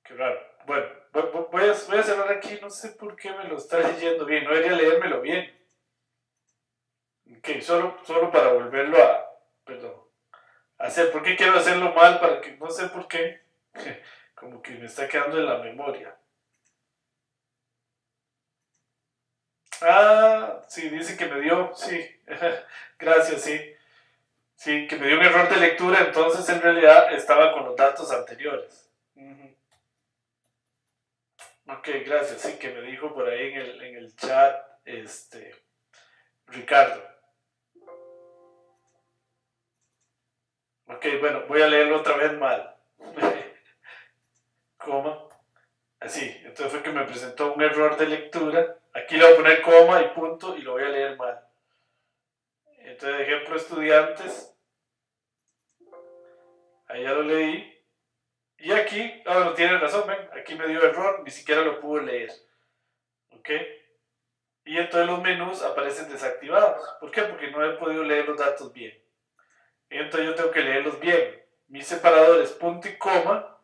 Qué raro. Bueno, voy a cerrar aquí. No sé por qué me lo está leyendo bien. No debería leérmelo bien. Ok, solo para volverlo perdón, hacer. ¿Por qué quiero hacerlo mal? Para que, no sé por qué. Como que me está quedando en la memoria. Ah, sí, dice que me dio, sí. Gracias, sí. Sí, que me dio un error de lectura, entonces en realidad estaba con los datos anteriores. Ok, gracias, sí, que me dijo por ahí en el chat, Ricardo. Ok, bueno, voy a leerlo otra vez mal. Coma. Así, entonces fue que me presentó un error de lectura. Aquí le voy a poner coma y punto y lo voy a leer mal. Entonces, ejemplo, estudiantes. Ahí ya lo leí. Y aquí, no tiene razón, ven, aquí me dio error, ni siquiera lo pude leer. ¿Ok? y entonces los menús aparecen desactivados. ¿Por qué? Porque no he podido leer los datos bien. Entonces yo tengo que leerlos bien. Mi separador es punto y coma,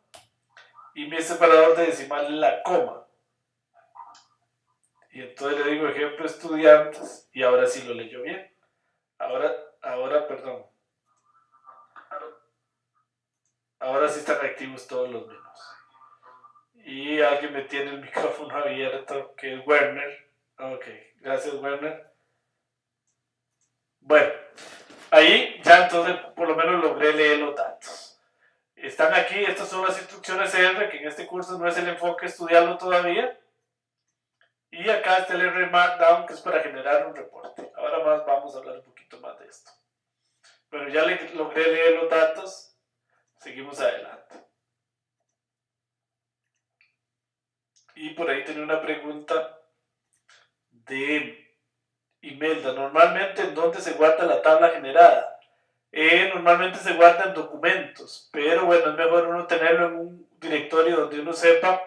y mi separador de decimal es la coma. Y entonces le digo ejemplo estudiantes, y ahora sí lo leyó bien. Perdón. Ahora sí están activos todos los menús. Y alguien me tiene el micrófono abierto, que es Werner. Ok, gracias Werner. Bueno, ahí ya entonces por lo menos logré leer los datos. Están aquí, estas son las instrucciones R, que en este curso no es el enfoque estudiarlo todavía. Y acá está el R Markdown, que es para generar un reporte. Ahora más vamos a hablar un poquito más de esto. Pero ya logré leer los datos. Seguimos adelante. Y por ahí tenía una pregunta de Imelda. Normalmente, ¿en dónde se guarda la tabla generada? Normalmente se guarda en documentos, pero bueno, es mejor uno tenerlo en un directorio donde uno sepa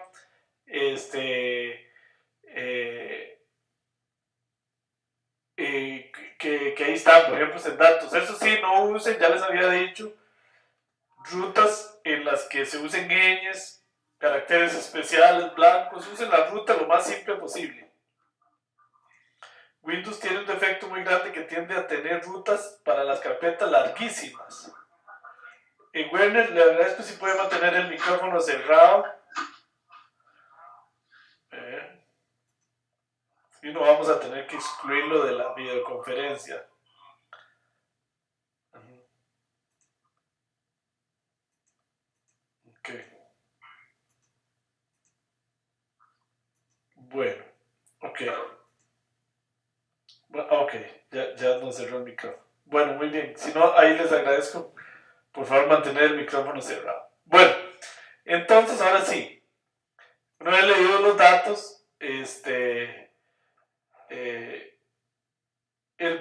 que ahí están, por ejemplo, en datos. Eso sí, no usen, ya les había dicho, rutas en las que se usen ñes, caracteres especiales, blancos. Usen la ruta lo más simple posible. Windows tiene un defecto muy grande que tiende a tener rutas para las carpetas larguísimas. Werner, le agradezco si puede mantener el micrófono cerrado. Si no, vamos a tener que excluirlo de la videoconferencia. Ok. Bueno, ok. Ok, ya nos cerró el micrófono. Bueno, muy bien. Si no, ahí les agradezco. Por favor, mantener el micrófono cerrado. Bueno, entonces ahora sí. Una vez leído los datos, el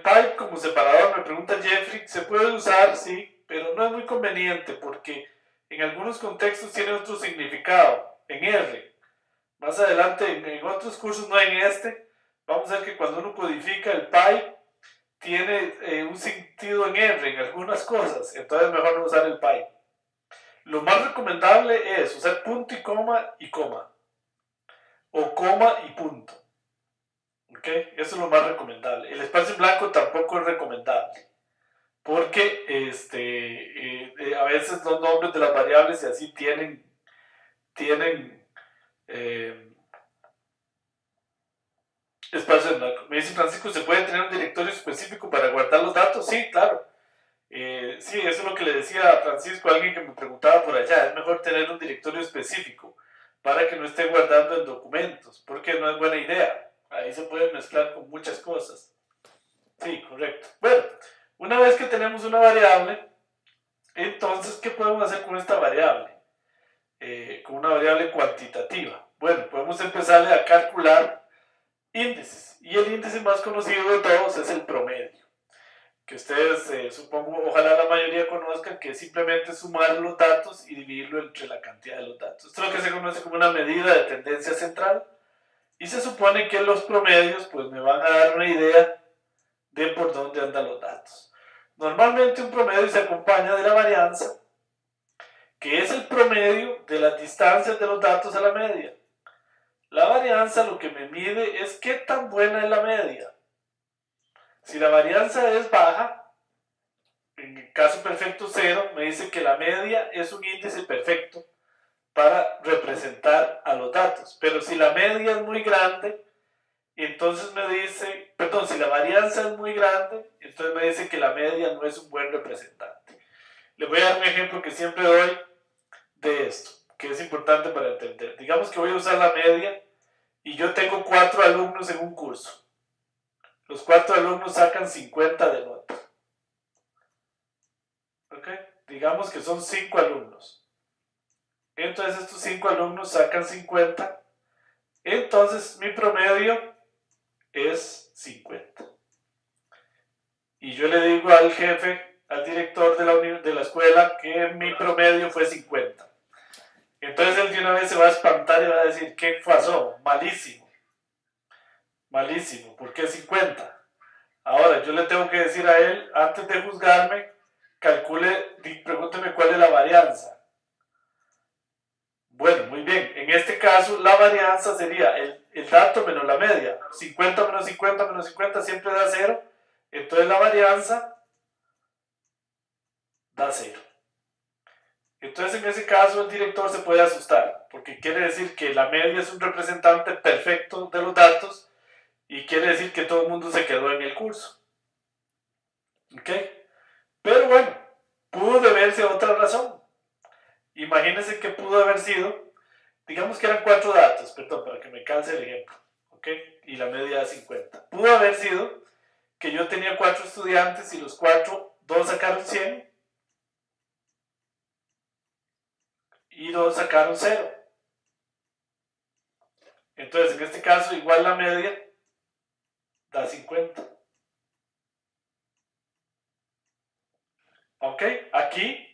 pipe como separador, me pregunta Jeffrey, se puede usar, sí, pero no es muy conveniente porque en algunos contextos tiene otro significado, en R. Más adelante, en otros cursos, no en este, vamos a ver que cuando uno codifica el pipe, tiene un sentido en R, en algunas cosas, entonces es mejor no usar el pipe. Lo más recomendable es usar punto y coma, o coma y punto. ¿Ok? Eso es lo más recomendable. El espacio en blanco tampoco es recomendable. Porque a veces los nombres de las variables y así tienen espacio en blanco. Me dice Francisco, ¿se puede tener un directorio específico para guardar los datos? Sí, claro. Sí, eso es lo que le decía a Francisco, a alguien que me preguntaba por allá. Es mejor tener un directorio específico para que no esté guardando en documentos, porque no es buena idea. Ahí se puede mezclar con muchas cosas. Sí, correcto. Bueno, una vez que tenemos una variable, entonces, ¿qué podemos hacer con esta variable? Con una variable cuantitativa. Bueno, podemos empezar a calcular índices. Y el índice más conocido de todos es el promedio. Que ustedes, supongo, ojalá la mayoría conozcan, que es simplemente sumar los datos y dividirlo entre la cantidad de los datos. Esto es lo que se conoce como una medida de tendencia central. Y se supone que los promedios pues me van a dar una idea de por dónde andan los datos. Normalmente un promedio se acompaña de la varianza, que es el promedio de las distancias de los datos a la media. La varianza lo que me mide es qué tan buena es la media. Si la varianza es baja, en el caso perfecto 0, me dice que la media es un índice perfecto para representar a los datos. Pero si la media es muy grande, entonces me dice, perdón, si la varianza es muy grande, entonces me dice que la media no es un buen representante. Les voy a dar un ejemplo que siempre doy de esto, que es importante para entender. Digamos que voy a usar la media y yo tengo 4 alumnos en un curso. Los 4 alumnos sacan 50 de nota. ¿Ok? Digamos que son 5 alumnos. Entonces estos 5 alumnos sacan 50. Entonces mi promedio es 50. Y yo le digo al jefe, al director de la escuela, que mi promedio fue 50. Entonces él de una vez se va a espantar y va a decir, ¿qué pasó? Malísimo. Malísimo. ¿Por qué 50? Ahora, yo le tengo que decir a él, antes de juzgarme, pregúnteme cuál es la varianza. Bueno, muy bien. En este caso, la varianza sería el dato menos la media. 50 menos 50 menos 50 siempre da 0. Entonces la varianza da 0. Entonces en ese caso el director se puede asustar, porque quiere decir que la media es un representante perfecto de los datos y quiere decir que todo el mundo se quedó en el curso. ¿Ok? Pero bueno, pudo deberse a otra razón. Imagínense que pudo haber sido, digamos que eran 4 datos, perdón, para que me calce el ejemplo, ¿ok? Y la media de 50. Pudo haber sido que yo tenía 4 estudiantes y los 4, 2 sacaron 100 y 2 sacaron 0. Entonces, en este caso, igual la media da 50. ¿Ok?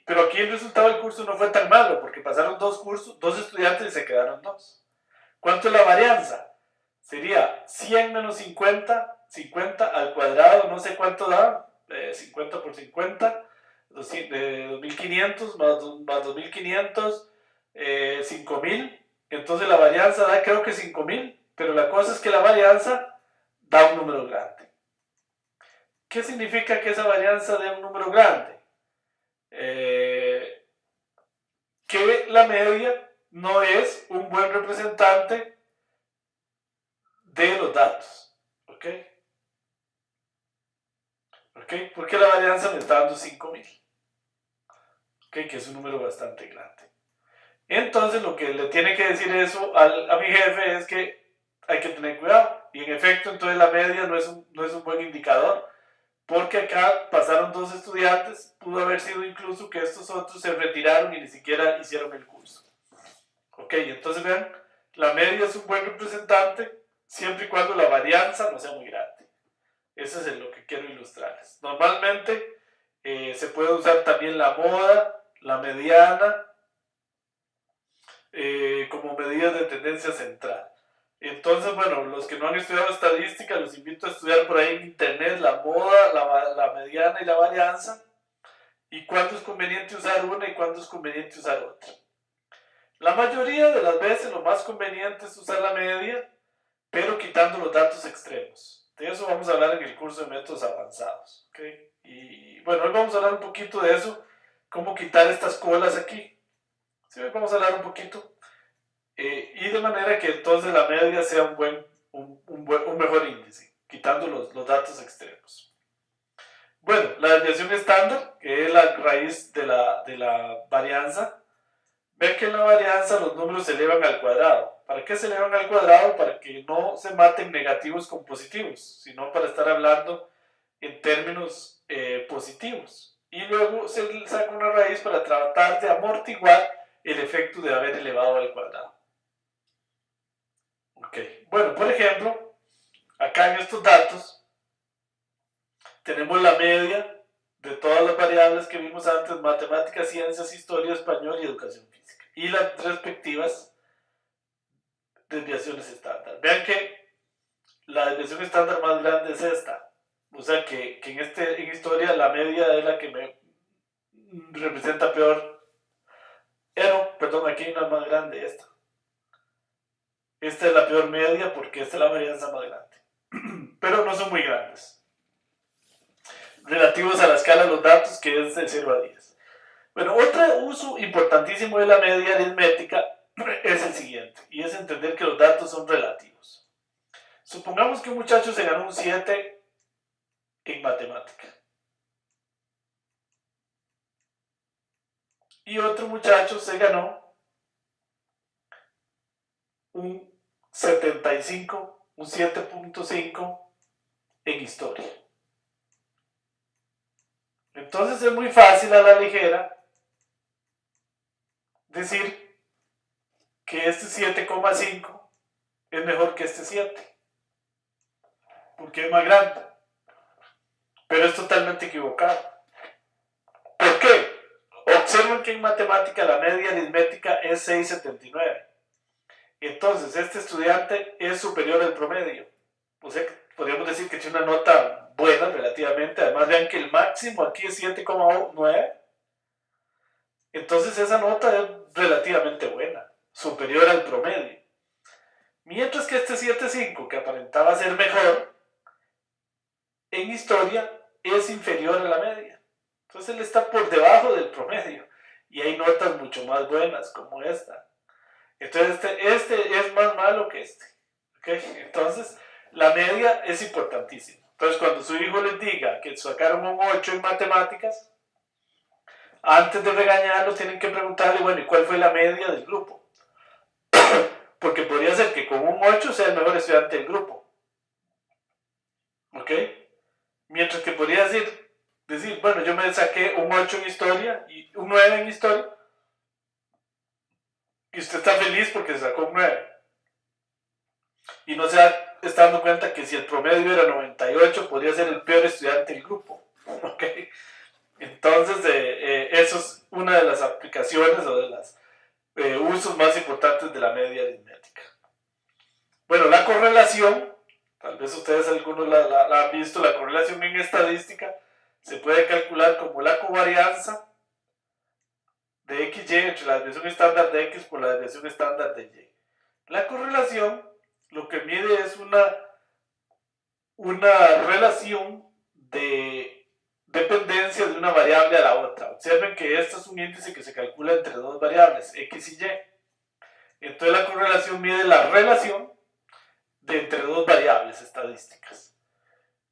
Pero aquí el resultado del curso no fue tan malo, porque pasaron 2 estudiantes y se quedaron 2. ¿Cuánto es la varianza? Sería 100 menos 50, 50 al cuadrado, no sé cuánto da, 50 por 50, 2500 más 2500, 5000. Entonces la varianza da creo que 5000, pero la cosa es que la varianza da un número grande. ¿Qué significa que esa varianza dé un número grande? Que la media no es un buen representante de los datos. ¿Ok? ¿Ok? Porque la varianza me está dando 5000. ¿Ok? Que es un número bastante grande. Entonces lo que le tiene que decir eso a mi jefe es que hay que tener cuidado. Y en efecto, entonces la media no es un buen indicador. Porque acá pasaron 2 estudiantes, pudo haber sido incluso que estos otros se retiraron y ni siquiera hicieron el curso. Ok, entonces vean, la media es un buen representante siempre y cuando la varianza no sea muy grande. Eso es lo que quiero ilustrarles. Normalmente se puede usar también la moda, la mediana, como medidas de tendencia central. Entonces, bueno, los que no han estudiado estadística, los invito a estudiar por ahí en internet la moda, la mediana y la varianza, y cuándo es conveniente usar una y cuándo es conveniente usar otra. La mayoría de las veces lo más conveniente es usar la media, pero quitando los datos extremos. De eso vamos a hablar en el curso de métodos avanzados. ¿Okay? Y bueno, hoy vamos a hablar un poquito de eso, cómo quitar estas colas aquí. Sí, hoy vamos a hablar un poquito. Y de manera que entonces la media sea un mejor índice, quitando los datos extremos. Bueno, la desviación estándar, que es la raíz de la varianza, ven que en la varianza los números se elevan al cuadrado. ¿Para qué se elevan al cuadrado? Para que no se maten negativos con positivos, sino para estar hablando en términos positivos. Y luego se saca una raíz para tratar de amortiguar el efecto de haber elevado al cuadrado. Ok, bueno, por ejemplo, acá en estos datos tenemos la media de todas las variables que vimos antes: matemáticas, ciencias, historia, español y educación física, y las respectivas desviaciones estándar. Vean que la desviación estándar más grande es esta, o sea que en historia la media es la que me representa peor. No, perdón, aquí hay una más grande, esta. Esta es la peor media porque esta es la varianza más grande, pero no son muy grandes relativos a la escala de los datos, que es de 0 a 10. Bueno, otro uso importantísimo de la media aritmética es el siguiente, y es entender que los datos son relativos. Supongamos que un muchacho se ganó un 7 en matemática y otro muchacho se ganó un 75, un 7.5 en historia. Entonces es muy fácil a la ligera decir que este 7,5 es mejor que este 7, porque es más grande. Pero es totalmente equivocado. ¿Por qué? Observen que en matemática la media aritmética es 6,79. Entonces este estudiante es superior al promedio. O sea, podríamos decir que tiene una nota buena relativamente. Además, vean que el máximo aquí es 7,9. Entonces esa nota es relativamente buena, superior al promedio. Mientras que este 7,5, que aparentaba ser mejor, en historia es inferior a la media. Entonces él está por debajo del promedio. Y hay notas mucho más buenas, como esta. Entonces este es más malo que este. ¿Okay? Entonces la media es importantísima. Entonces cuando su hijo les diga que sacaron un 8 en matemáticas, antes de regañarlo tienen que preguntarle, bueno, ¿y cuál fue la media del grupo? Porque podría ser que con un 8 sea el mejor estudiante del grupo. ¿Ok? Mientras que podría decir, bueno, yo me saqué un 8 en historia y un 9 en historia, y usted está feliz porque se sacó un 9. Y no se está dando cuenta que si el promedio era 98, podría ser el peor estudiante del grupo. ¿Ok? Entonces, eso es una de las aplicaciones o de los usos más importantes de la media aritmética. Bueno, la correlación, tal vez ustedes algunos la han visto, la correlación en estadística se puede calcular como la covarianza de XY entre la desviación estándar de X por la desviación estándar de Y. La correlación lo que mide es una relación de dependencia de una variable a la otra. Observen que este es un índice que se calcula entre dos variables, X y Y. Entonces la correlación mide la relación de entre dos variables estadísticas.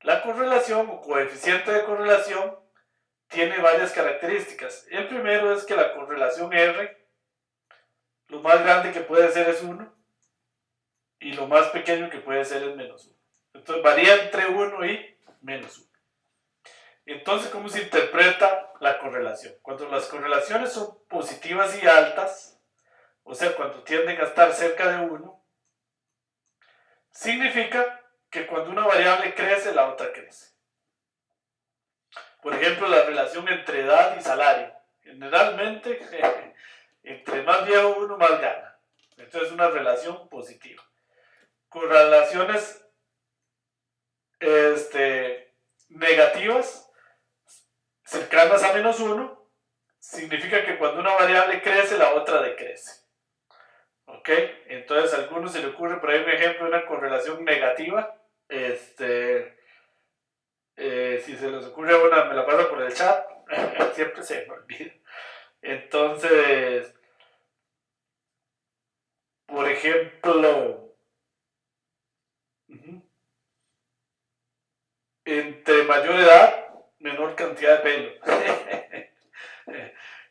La correlación o coeficiente de correlación tiene varias características. El primero es que la correlación R, lo más grande que puede ser es 1 y lo más pequeño que puede ser es menos 1. Entonces varía entre 1 y menos 1. Entonces, ¿cómo se interpreta la correlación? Cuando las correlaciones son positivas y altas, o sea, cuando tienden a estar cerca de 1, significa que cuando una variable crece, la otra crece. Por ejemplo, la relación entre edad y salario. Generalmente, entre más viejo uno, más gana. Entonces es una relación positiva. Correlaciones negativas, cercanas a menos 1, significa que cuando una variable crece, la otra decrece. ¿Ok? Entonces a algunos se le ocurre por ahí un ejemplo de una correlación negativa. Si se les ocurre una, me la pasa por el chat. Siempre se me olvida. Entonces, por ejemplo, entre mayor edad, menor cantidad de pelo.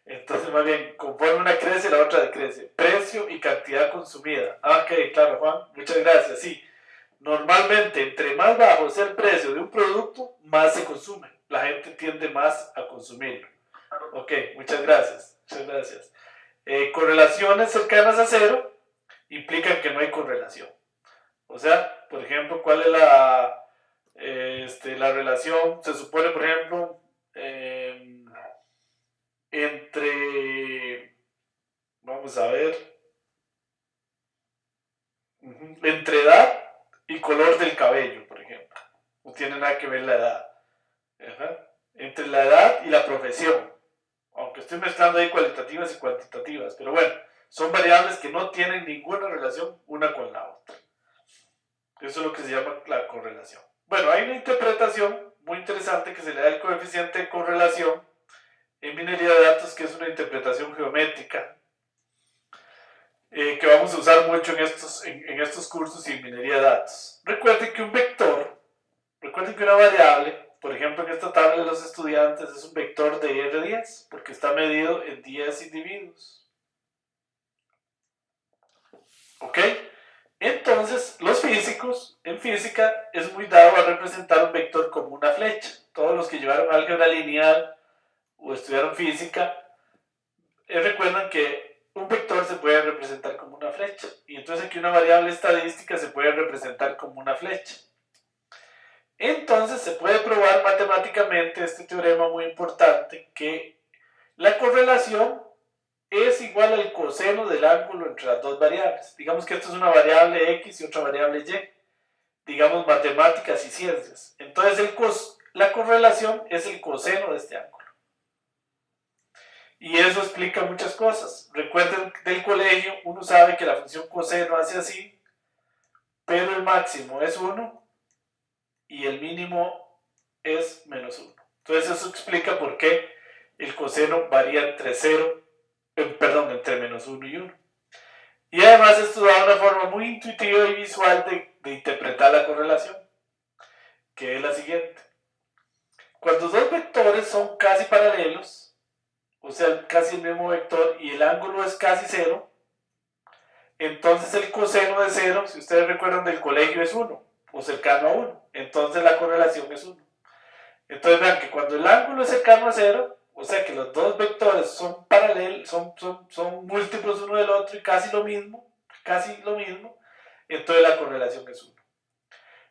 Entonces, más bien, conforme una crece, la otra decrece. Precio y cantidad consumida. Ok, claro, Juan, muchas gracias. Sí, normalmente, entre más bajo sea el precio de un producto, más se consume. La gente tiende más a consumirlo. Ok, muchas gracias. Muchas gracias. Correlaciones cercanas a cero implican que no hay correlación. O sea, por ejemplo, ¿cuál es la relación? Se supone, por ejemplo, entre, vamos a ver, entre edad y color del cabello, por ejemplo. No tiene nada que ver la edad. Entre la edad y la profesión. Aunque estoy mezclando ahí cualitativas y cuantitativas. Pero bueno, son variables que no tienen ninguna relación una con la otra. Eso es lo que se llama la correlación. Bueno, hay una interpretación muy interesante que se le da el coeficiente de correlación en minería de datos, que es una interpretación geométrica que vamos a usar mucho en estos cursos y en minería de datos. Recuerden que un vector, recuerden que una variable, por ejemplo en esta tabla de los estudiantes, es un vector de R10 porque está medido en 10 individuos. ¿Ok? Entonces, los físicos, en física, es muy dado a representar un vector como una flecha. Todos los que llevaron álgebra lineal o estudiaron física, recuerdan que un vector se puede representar como una flecha. Y entonces aquí una variable estadística se puede representar como una flecha. Entonces se puede probar matemáticamente este teorema muy importante, que la correlación es igual al coseno del ángulo entre las dos variables. Digamos que esto es una variable X y otra variable Y. digamos, matemáticas y ciencias. Entonces la correlación es el coseno de este ángulo. Y eso explica muchas cosas. Recuerden del colegio, uno sabe que la función coseno hace así, pero el máximo es 1 y el mínimo es menos 1. Entonces eso explica por qué el coseno varía entre entre menos 1 y 1. Y además esto da una forma muy intuitiva y visual de interpretar la correlación, que es la siguiente. Cuando dos vectores son casi paralelos, o sea, casi el mismo vector, y el ángulo es casi 0, entonces el coseno de 0, si ustedes recuerdan del colegio, es 1, o cercano a 1. Entonces la correlación es 1. Entonces vean que cuando el ángulo es cercano a 0, o sea que los dos vectores son paralelos, son múltiplos uno del otro y casi lo mismo, entonces la correlación es 1.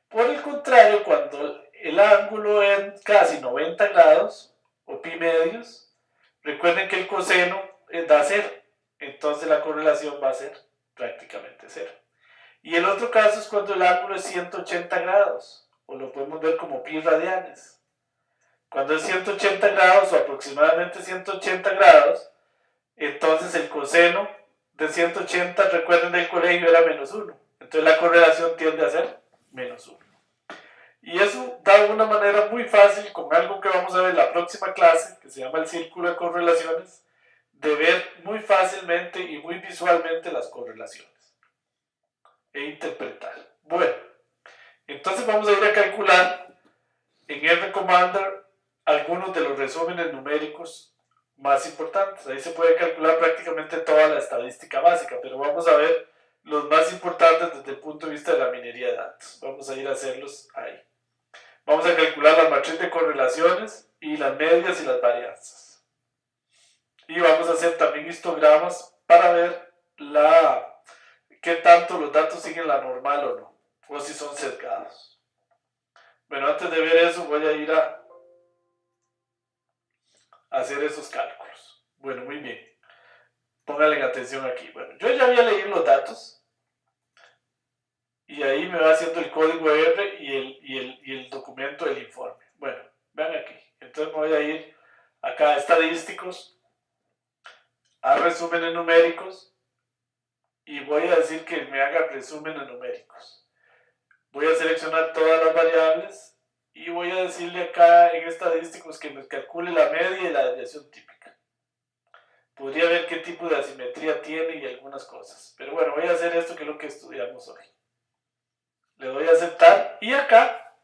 Por el contrario, cuando el ángulo es casi 90 grados, o pi medios, recuerden que el coseno da 0, entonces la correlación va a ser prácticamente 0. Y el otro caso es cuando el ángulo es 180 grados, o lo podemos ver como pi radianes. Cuando es 180 grados o aproximadamente 180 grados, entonces el coseno de 180, recuerden del colegio, era menos 1. Entonces la correlación tiende a ser menos 1. Y eso da una manera muy fácil, con algo que vamos a ver en la próxima clase, que se llama el círculo de correlaciones, de ver muy fácilmente y muy visualmente las correlaciones e interpretar. Bueno, entonces vamos a ir a calcular en R Commander algunos de los resúmenes numéricos más importantes. Ahí se puede calcular prácticamente toda la estadística básica, pero vamos a ver los más importantes desde el punto de vista de la minería de datos. Vamos a ir a hacerlos ahí. Vamos a calcular la matriz de correlaciones y las medias y las varianzas. Y vamos a hacer también histogramas para ver qué tanto los datos siguen la normal o no, o si son sesgados. Bueno, antes de ver eso voy a ir a hacer esos cálculos. Bueno, muy bien. Pónganle atención aquí. Bueno, yo ya había leído los datos y ahí me va haciendo el código R y el documento del informe. Bueno, vean aquí. Entonces me voy a ir acá a estadísticos, a resúmenes numéricos y voy a decir que me haga resúmenes numéricos. Voy a seleccionar todas las variables y voy a decirle acá en estadísticos que me calcule la media y la desviación típica. Podría ver qué tipo de asimetría tiene y algunas cosas. Pero bueno, voy a hacer esto que es lo que estudiamos hoy. Le doy a aceptar y acá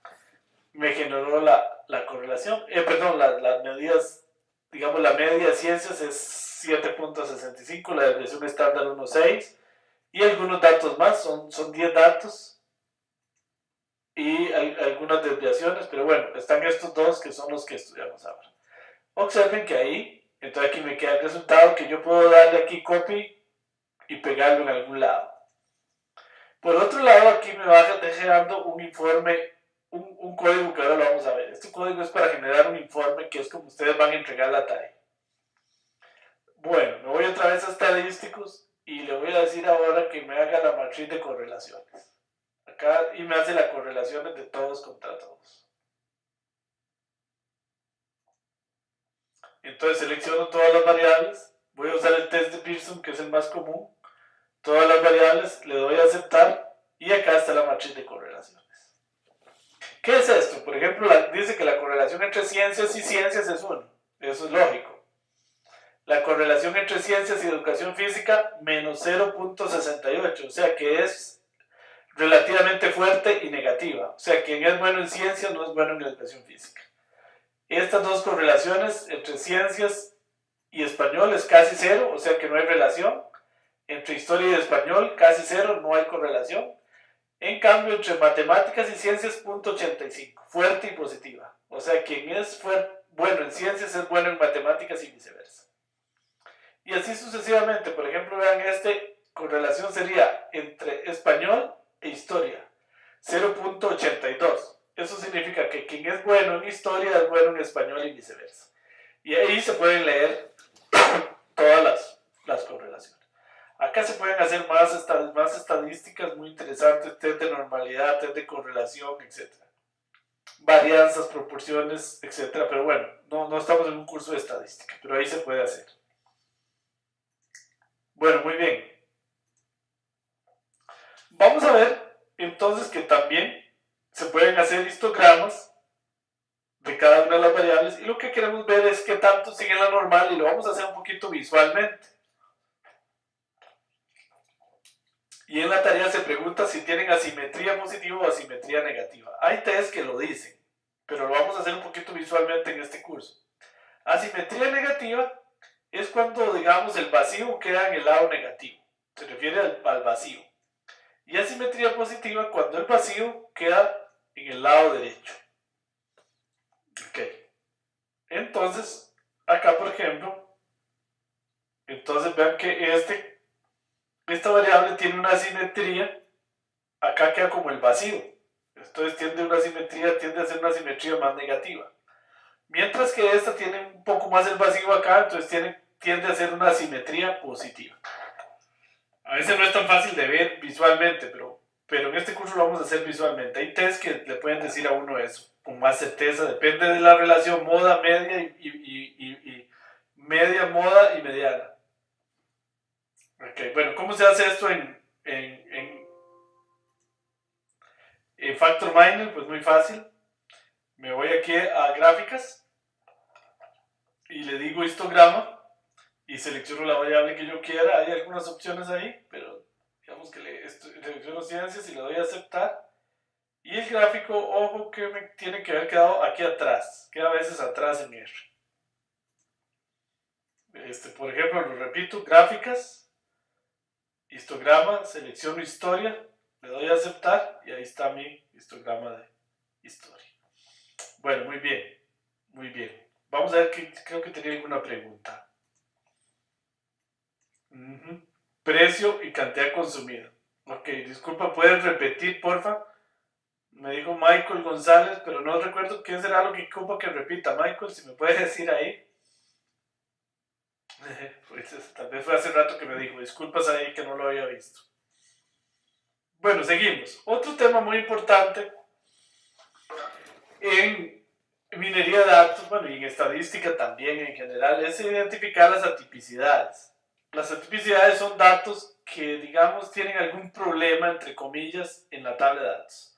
me generó la correlación. Las medidas, digamos la media de ciencias es 7.65, la desviación estándar 1.6 y algunos datos más, son 10 datos. Y hay algunas desviaciones, pero bueno, están estos dos que son los que estudiamos ahora. Observen que ahí, entonces aquí me queda el resultado que yo puedo darle aquí copy y pegarlo en algún lado. Por otro lado, aquí me va generando un informe, un código que ahora lo vamos a ver. Este código es para generar un informe que es como ustedes van a entregar la tarea. Bueno, me voy otra vez a estadísticos y le voy a decir ahora que me haga la matriz de correlaciones. Acá y me hace las correlaciones de todos contra todos. Entonces selecciono todas las variables, voy a usar el test de Pearson que es el más común, todas las variables, le doy a aceptar y acá está la matriz de correlaciones. ¿Qué es esto? Por ejemplo, dice que la correlación entre ciencias y ciencias es 1, eso es lógico. La correlación entre ciencias y educación física menos 0.68, o sea que es relativamente fuerte y negativa. O sea, quien es bueno en ciencias no es bueno en educación física. Estas dos correlaciones entre ciencias y español es casi 0, o sea que no hay relación. Entre historia y español casi 0, no hay correlación. En cambio, entre matemáticas y ciencias, 0.85, fuerte y positiva. O sea, quien es bueno en ciencias es bueno en matemáticas y viceversa. Y así sucesivamente. Por ejemplo, vean, correlación sería entre español e historia, 0.82. Eso significa que quien es bueno en historia es bueno en español y viceversa. Y ahí se pueden leer todas las correlaciones. Acá se pueden hacer más estadísticas muy interesantes, test de normalidad, test de correlación, etc. Varianzas, proporciones, etc. Pero bueno, no estamos en un curso de estadística, pero ahí se puede hacer. Bueno, muy bien. Vamos a ver entonces que también se pueden hacer histogramas de cada una de las variables y lo que queremos ver es qué tanto sigue la normal y lo vamos a hacer un poquito visualmente. Y en la tarea se pregunta si tienen asimetría positiva o asimetría negativa. Hay test que lo dicen, pero lo vamos a hacer un poquito visualmente en este curso. Asimetría negativa es cuando, digamos, el vacío queda en el lado negativo. Se refiere al vacío. Y asimetría positiva cuando el vacío queda en el lado derecho. Ok. Entonces, acá por ejemplo, entonces vean que esta variable tiene una asimetría, acá queda como el vacío. Entonces tiende a ser una simetría más negativa. Mientras que esta tiene un poco más el vacío acá, entonces tiende a ser una simetría positiva. A veces no es tan fácil de ver visualmente, pero en este curso lo vamos a hacer visualmente. Hay test que le pueden decir a uno eso, con más certeza. Depende de la relación moda, media y media, moda y mediana. Okay, bueno, ¿cómo se hace esto en Factor Miner? Pues muy fácil. Me voy aquí a gráficas y le digo histograma y selecciono la variable que yo quiera. Hay algunas opciones ahí, pero digamos que selecciono ciencias y le doy a aceptar. Y el gráfico, ojo que me tiene que haber quedado aquí atrás, queda a veces atrás en R. Por ejemplo, lo repito, gráficas, histograma, selecciono historia, le doy a aceptar y ahí está mi histograma de historia. Bueno, muy bien, muy bien. Vamos a ver que creo que tenía alguna pregunta. Precio y cantidad consumida. Ok, disculpa, ¿puedes repetir, porfa? Me dijo Michael González, pero no recuerdo qué será lo que ocupa que repita. Michael, si me puedes decir ahí. Pues tal vez fue hace rato que me dijo, disculpas ahí que no lo había visto. Bueno, seguimos. Otro tema muy importante en minería de datos, bueno, y en estadística también en general, es identificar las atipicidades. Las atipicidades son datos que, digamos, tienen algún problema, entre comillas, en la tabla de datos.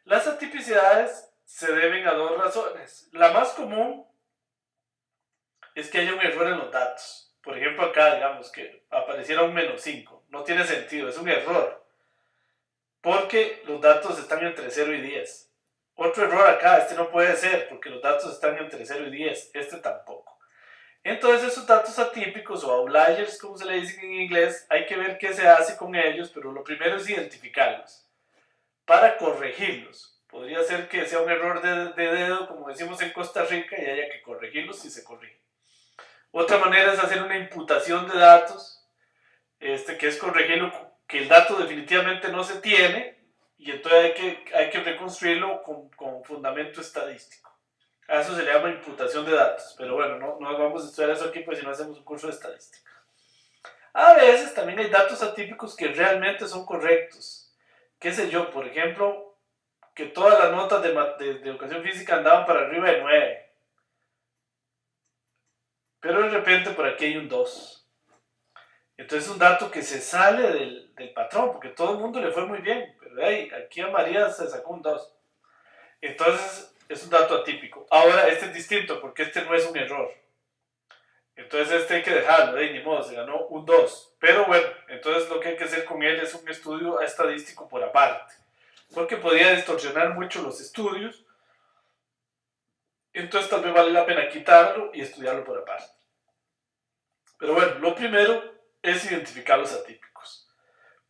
Las atipicidades se deben a dos razones. La más común es que haya un error en los datos. Por ejemplo, acá, digamos, que apareciera un -5. No tiene sentido, es un error. Porque los datos están entre 0 y 10. Otro error acá, este no puede ser, porque los datos están entre 0 y 10. Este tampoco. Entonces, esos datos atípicos o outliers, como se le dice en inglés, hay que ver qué se hace con ellos, pero lo primero es identificarlos para corregirlos. Podría ser que sea un error de dedo, como decimos en Costa Rica, y haya que corregirlos si se corrigen. Otra manera es hacer una imputación de datos, que es corregirlo, que el dato definitivamente no se tiene, y entonces hay que reconstruirlo con fundamento estadístico. A eso se le llama imputación de datos, pero bueno, no vamos a estudiar eso aquí, pues si no hacemos un curso de estadística. A veces también hay datos atípicos que realmente son correctos. Qué sé yo, por ejemplo, que todas las notas de educación física andaban para arriba de 9. Pero de repente por aquí hay un 2. Entonces es un dato que se sale del patrón, porque todo el mundo le fue muy bien, pero aquí a María se sacó un 2. Entonces es un dato atípico. Ahora este es distinto, porque este no es un error. Entonces este hay que dejarlo, ni modo, se ganó un 2. Pero bueno, entonces lo que hay que hacer con él es un estudio estadístico por aparte, porque podría distorsionar mucho los estudios. Entonces tal vez vale la pena quitarlo y estudiarlo por aparte. Pero bueno, lo primero es identificar los atípicos.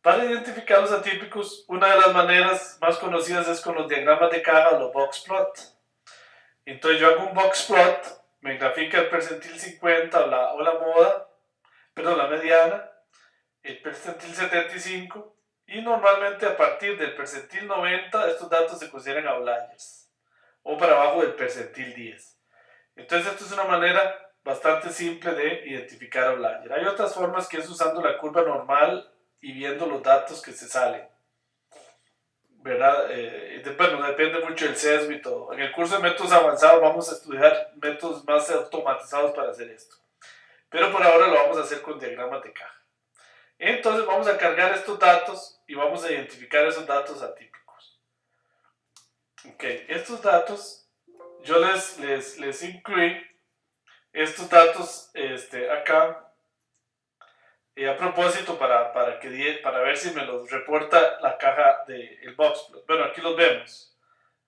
Para identificar los atípicos, una de las maneras más conocidas es con los diagramas de caja o los box plot. Entonces yo hago un box plot, me grafica el percentil 50 o la moda, perdón, la mediana, el percentil 75, y normalmente a partir del percentil 90 estos datos se consideran outliers, o para abajo del percentil 10. Entonces esto es una manera bastante simple de identificar outlier. Hay otras formas que es usando la curva normal y viendo los datos que se salen, ¿verdad? Bueno, depende mucho del sesgo y todo. En el curso de métodos avanzados vamos a estudiar métodos más automatizados para hacer esto. Pero por ahora lo vamos a hacer con diagramas de caja. Entonces vamos a cargar estos datos y vamos a identificar esos datos atípicos. Ok, estos datos yo les incluí estos datos acá a propósito para ver si me los reporta la caja del boxplot. Bueno, aquí los vemos.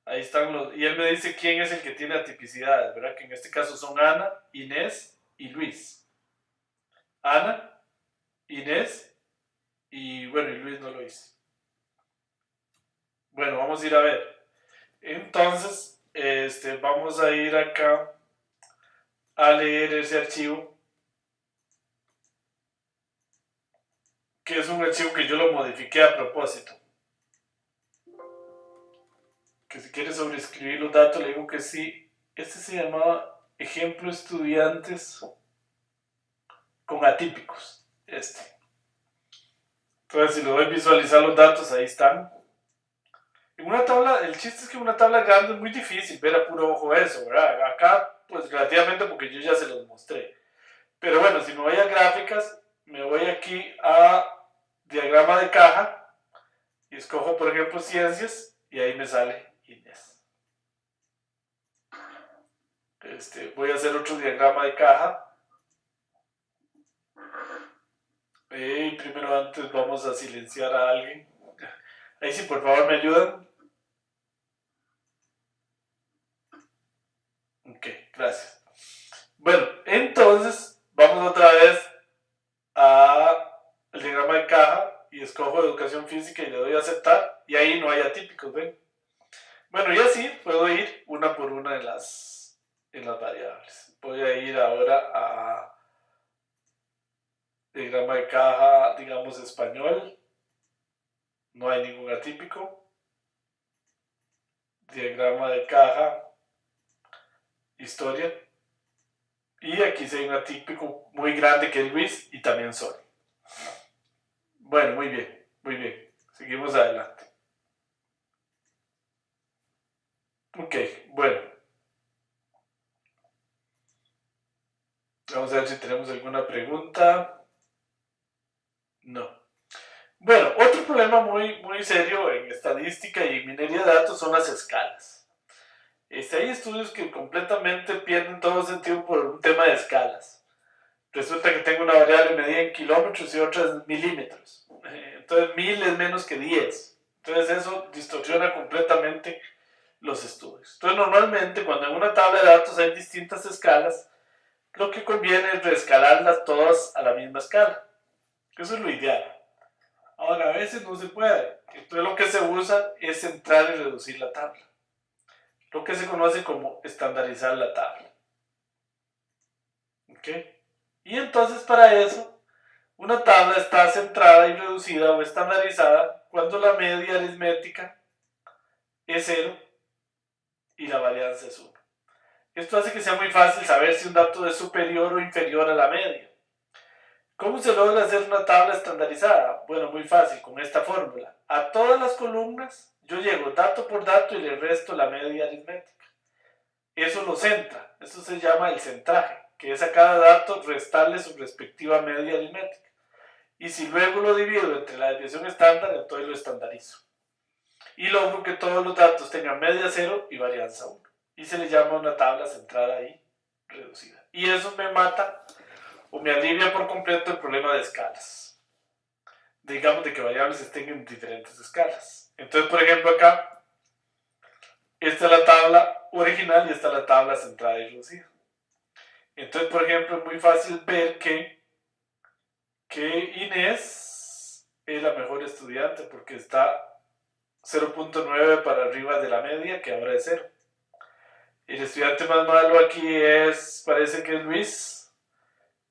Ahí están los, y él me dice quién es el que tiene atipicidades, ¿verdad? Que en este caso son Ana, Inés y Luis. Ana, Inés y bueno, y Luis no lo hice. Bueno, vamos a ir a ver. Entonces, vamos a ir acá a leer ese archivo, que es un archivo que yo lo modifiqué a propósito. Que si quiere sobreescribir los datos, le digo que sí. Este se llamaba ejemplo estudiantes con atípicos. Entonces, si lo voy a visualizar los datos, ahí están. En una tabla, el chiste es que en una tabla grande es muy difícil ver a puro ojo eso, ¿verdad? Acá, pues relativamente porque yo ya se los mostré. Pero bueno, si me voy a gráficas, me voy aquí a diagrama de caja y escojo, por ejemplo, ciencias y ahí me sale Inés. Voy a hacer otro diagrama de caja. Y primero antes vamos a silenciar a alguien. Ahí sí, por favor, me ayudan. Ok, gracias. Bueno, entonces vamos otra vez al diagrama de caja y escojo educación física y le doy a aceptar y ahí no hay atípicos, ¿ven? Bueno, y así puedo ir una por una en las variables. Voy a ir ahora a diagrama de caja, digamos español, no hay ningún atípico. Diagrama de caja, historia, y aquí sí hay un atípico muy grande que es Luis y también Sol. Bueno, muy bien, seguimos adelante. Ok, bueno. Vamos a ver si tenemos alguna pregunta. No. Bueno, otro problema muy serio en estadística y minería de datos son las escalas. Hay estudios que completamente pierden todo sentido por un tema de escalas. Resulta que tengo una variable medida en kilómetros y otra en milímetros. Entonces 1000 es menos que 10. Entonces eso distorsiona completamente los estudios. Entonces normalmente cuando en una tabla de datos hay distintas escalas, lo que conviene es reescalarlas todas a la misma escala. Eso es lo ideal. Ahora, a veces no se puede. Entonces lo que se usa es centrar y reducir la tabla. Lo que se conoce como estandarizar la tabla. ¿Ok? Y entonces para eso, una tabla está centrada y reducida o estandarizada cuando la media aritmética es 0 y la varianza es 1. Esto hace que sea muy fácil saber si un dato es superior o inferior a la media. ¿Cómo se logra hacer una tabla estandarizada? Bueno, muy fácil, con esta fórmula. A todas las columnas yo llego dato por dato y le resto la media aritmética. Eso lo centra, eso se llama el centraje, que es a cada dato restarle su respectiva media aritmética. Y si luego lo divido entre la desviación estándar, entonces lo estandarizo. Y logro que todos los datos tengan media 0 y varianza 1. Y se le llama una tabla centrada y reducida. Y eso me mata o me alivia por completo el problema de escalas. Digamos de que variables estén en diferentes escalas. Entonces, por ejemplo, acá, esta es la tabla original y esta es la tabla centrada y reducida. Entonces, por ejemplo, es muy fácil ver que Inés es la mejor estudiante porque está 0.9 para arriba de la media, que ahora es 0. El estudiante más malo aquí parece que es Luis,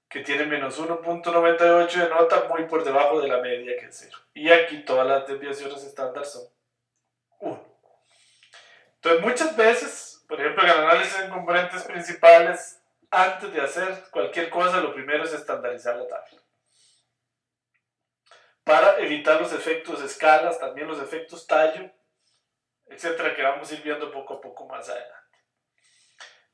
que tiene menos 1.98 de nota, muy por debajo de la media, que es 0. Y aquí todas las desviaciones estándar son 1. Entonces muchas veces, por ejemplo en el análisis en componentes principales, antes de hacer cualquier cosa, lo primero es estandarizar la tabla. Para evitar los efectos escalas, también los efectos tallo, etcétera, que vamos a ir viendo poco a poco más adelante.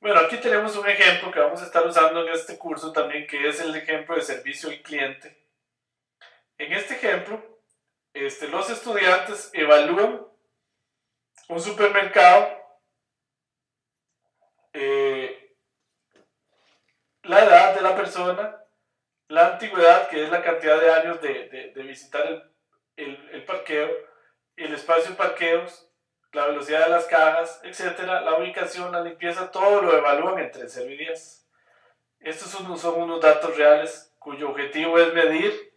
Bueno, aquí tenemos un ejemplo que vamos a estar usando en este curso también, que es el ejemplo de servicio al cliente. En este ejemplo, los estudiantes evalúan un supermercado, la edad de la persona, la antigüedad, que es la cantidad de años de visitar el parqueo, el espacio de parqueos, la velocidad de las cajas, etcétera, la ubicación, la limpieza, todo lo evalúan entre 0 y 10. Estos son unos datos reales cuyo objetivo es medir,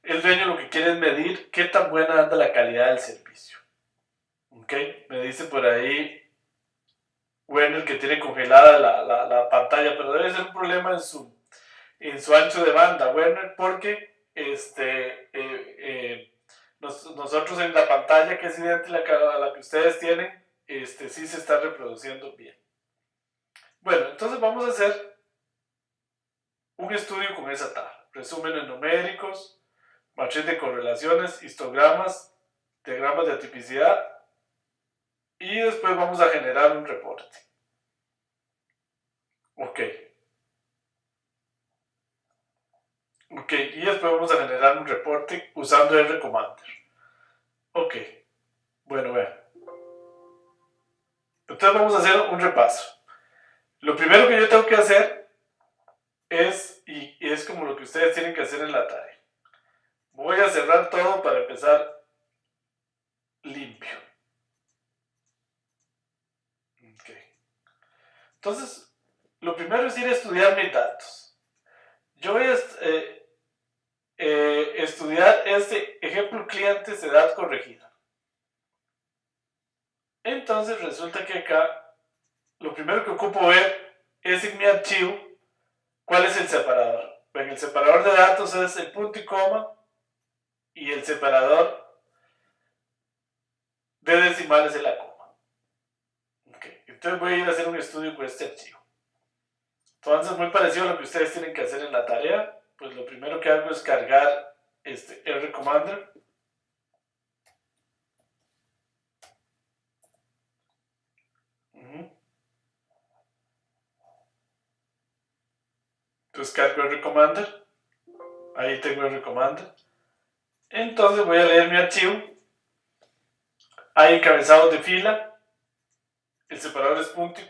el dueño lo que quiere es medir qué tan buena anda la calidad del servicio. ¿Ok? Me dice por ahí Werner que tiene congelada la pantalla, pero debe ser un problema en su ancho de banda, Werner, porque nosotros en la pantalla que es idéntica a la que ustedes tienen, sí se está reproduciendo bien. Bueno, entonces vamos a hacer un estudio con esa tabla. Resúmenes numéricos, matriz de correlaciones, histogramas, diagramas de atipicidad y después vamos a generar un reporte. Ok, y después vamos a generar un reporte usando RCommander. Ok, bueno, vean. Entonces vamos a hacer un repaso. Lo primero que yo tengo que hacer y es como lo que ustedes tienen que hacer en la tarea. Voy a cerrar todo para empezar limpio. Okay. Entonces, lo primero es ir a estudiar mis datos. Yo voy a estudiar este ejemplo clientes de edad corregida. Entonces resulta que acá lo primero que ocupo ver es en mi archivo cuál es el separador. Ven, el separador de datos es el punto y coma y el separador de decimales es la coma. Okay. Entonces voy a ir a hacer un estudio con este archivo. Entonces, muy parecido a lo que ustedes tienen que hacer en la tarea, pues lo primero que hago es cargar RCommander. Entonces cargo RCommander. Ahí tengo RCommander. Entonces voy a leer mi archivo. Hay encabezados de fila. El separador es punto y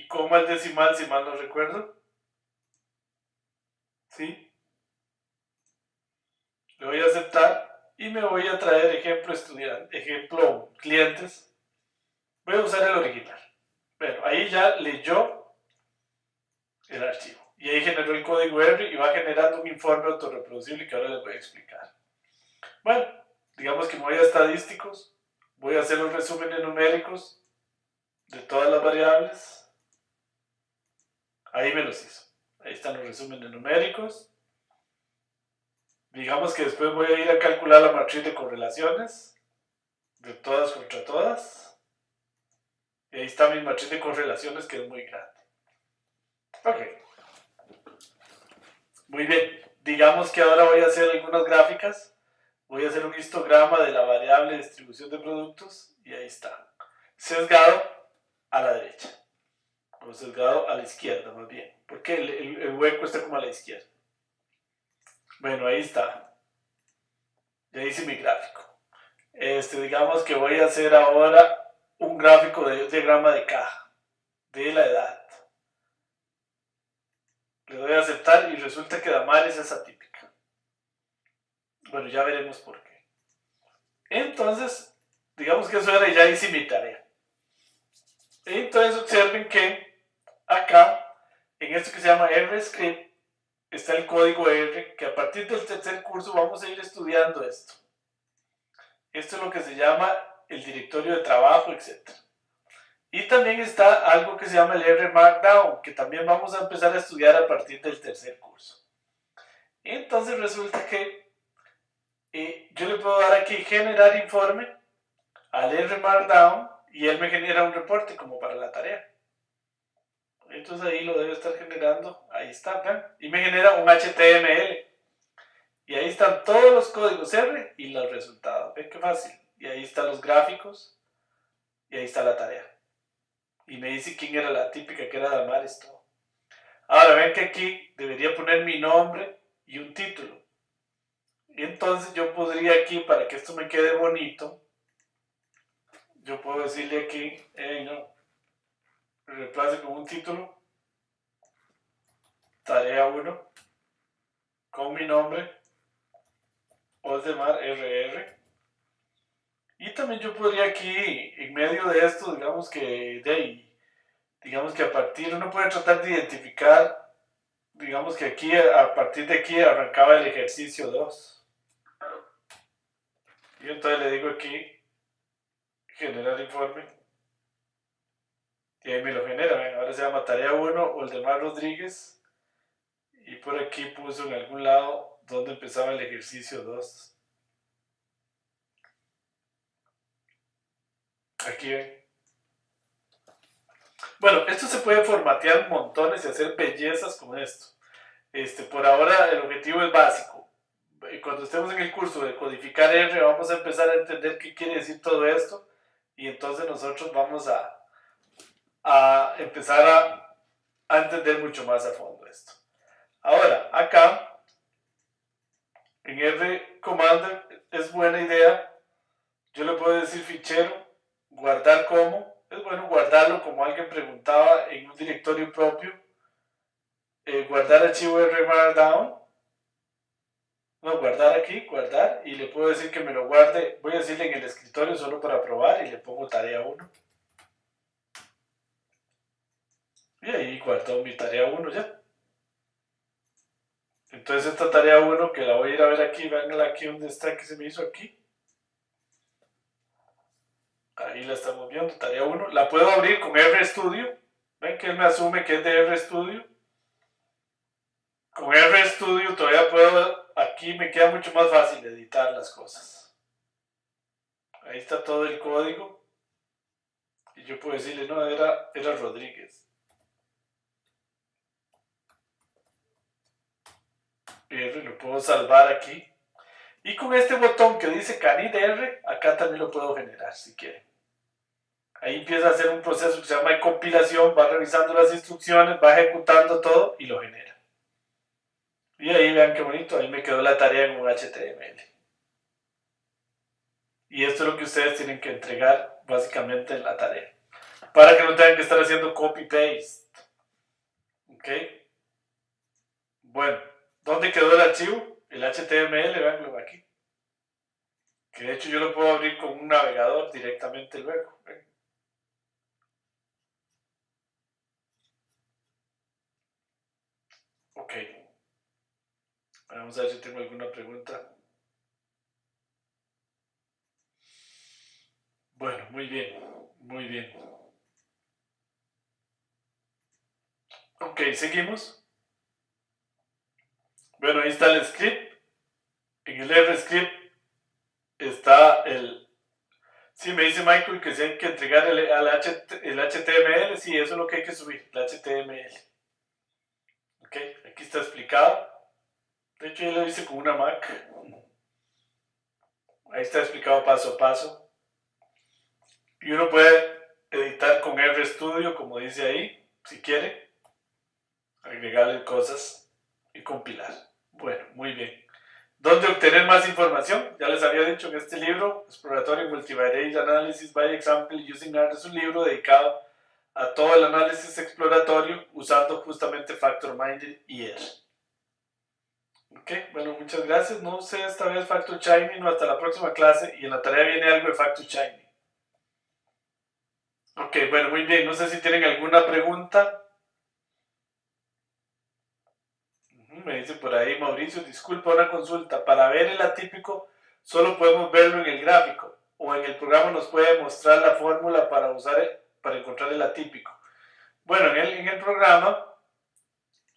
coma es decimal, si mal no recuerdo. ¿Sí? Le voy a aceptar y me voy a traer ejemplo clientes. Voy a usar el original. Bueno, ahí ya leyó el archivo. Y ahí generó el código R y va generando un informe autorreproducible que ahora les voy a explicar. Bueno, digamos que me voy a estadísticos. Voy a hacer los resúmenes numéricos de todas las variables. Ahí me los hizo. Ahí están los resúmenes numéricos. Digamos que después voy a ir a calcular la matriz de correlaciones de todas contra todas. Y ahí está mi matriz de correlaciones, que es muy grande. Ok. Muy bien. Digamos que ahora voy a hacer algunas gráficas. Voy a hacer un histograma de la variable distribución de productos. Y ahí está. Sesgado a la derecha. O sesgado a la izquierda, más bien. Porque el hueco está como a la izquierda. Bueno, ahí está. Ya hice mi gráfico. Digamos que voy a hacer ahora un gráfico de diagrama de caja, de la edad. Le doy a aceptar y resulta que Damaris es atípica. Bueno, ya veremos por qué. Entonces, digamos que eso era y ya hice mi tarea. Entonces observen que acá, en esto que se llama RScript, está el código R, que a partir del tercer curso vamos a ir estudiando esto. Esto es lo que se llama el directorio de trabajo, etc. Y también está algo que se llama el R Markdown, que también vamos a empezar a estudiar a partir del tercer curso. Entonces resulta que yo le puedo dar aquí generar informe al R Markdown y él me genera un reporte como para la tarea. Entonces ahí lo debe estar generando. Ahí está, ¿ven? Y me genera un HTML. Y ahí están todos los códigos R y los resultados. ¿Ven qué fácil? Y ahí están los gráficos. Y ahí está la tarea. Y me dice quién era la típica, que era Damaris, todo. Ahora ven que aquí debería poner mi nombre y un título. Y entonces yo podría aquí, para que esto me quede bonito, yo puedo decirle aquí, no, reemplace con un título, tarea 1, con mi nombre, Oldemar RR. Y también yo podría aquí, en medio de esto, digamos que de ahí, digamos que a partir, uno puede tratar de identificar, digamos que aquí, a partir de aquí arrancaba el ejercicio 2. Y entonces le digo aquí, generar informe. Y ahí me lo genera, ¿ven? Ahora se llama tarea 1, Oldemar Rodríguez. Y por aquí puso en algún lado donde empezaba el ejercicio 2. Aquí ven. Bueno, esto se puede formatear montones y hacer bellezas con esto. Por ahora el objetivo es básico. Cuando estemos en el curso de codificar R, vamos a empezar a entender qué quiere decir todo esto. Y entonces nosotros vamos a empezar a entender mucho más a fondo esto. Ahora, acá, en R Commander, es buena idea. Yo le puedo decir fichero, guardar como. Es bueno guardarlo, como alguien preguntaba, en un directorio propio. Guardar archivo R Markdown. No, guardar aquí, guardar. Y le puedo decir que me lo guarde. Voy a decirle en el escritorio solo para probar y le pongo tarea 1. Y ahí guardó mi tarea 1 ya. Entonces esta tarea 1, que la voy a ir a ver aquí, véanla aquí donde está, que se me hizo aquí. Ahí la estamos viendo, tarea 1. La puedo abrir con RStudio. Ven que él me asume que es de RStudio. Con RStudio todavía puedo, aquí me queda mucho más fácil editar las cosas. Ahí está todo el código. Y yo puedo decirle, no, era Rodríguez. R lo puedo salvar aquí. Y con este botón que dice Canid R, acá también lo puedo generar si quieren. Ahí empieza a hacer un proceso que se llama de compilación, va revisando las instrucciones, va ejecutando todo y lo genera. Y ahí vean qué bonito, ahí me quedó la tarea en un HTML. Y esto es lo que ustedes tienen que entregar básicamente en la tarea. Para que no tengan que estar haciendo copy-paste. ¿Ok? Bueno, ¿dónde quedó el archivo? El HTML, veanlo aquí. Que de hecho yo lo puedo abrir con un navegador directamente luego. ¿Ven? Ok. Vamos a ver si tengo alguna pregunta. Bueno, muy bien, muy bien. Ok, seguimos. Bueno, ahí está el script. En el R-script está el... Sí, me dice Michael que sí hay que entregar el HTML. Sí, eso es lo que hay que subir, el HTML. Ok, aquí está explicado. De hecho, yo lo hice con una Mac. Ahí está explicado paso a paso. Y uno puede editar con RStudio, como dice ahí, si quiere. Agregarle cosas y compilar. Bueno, muy bien. ¿Dónde obtener más información? Ya les había dicho en este libro, Exploratory Multivariate Analysis by Example Using R, es un libro dedicado a todo el análisis exploratorio usando justamente Factor Minded y R. Ok, bueno, muchas gracias. No sé esta vez Factor Shiny, no, hasta la próxima clase, y en la tarea viene algo de Factor Shiny. Ok, bueno, muy bien. No sé si tienen alguna pregunta. Me dice por ahí Mauricio, disculpa, una consulta. Para ver el atípico, solo podemos verlo en el gráfico, o en el programa nos puede mostrar la fórmula para para encontrar el atípico. Bueno, en el programa,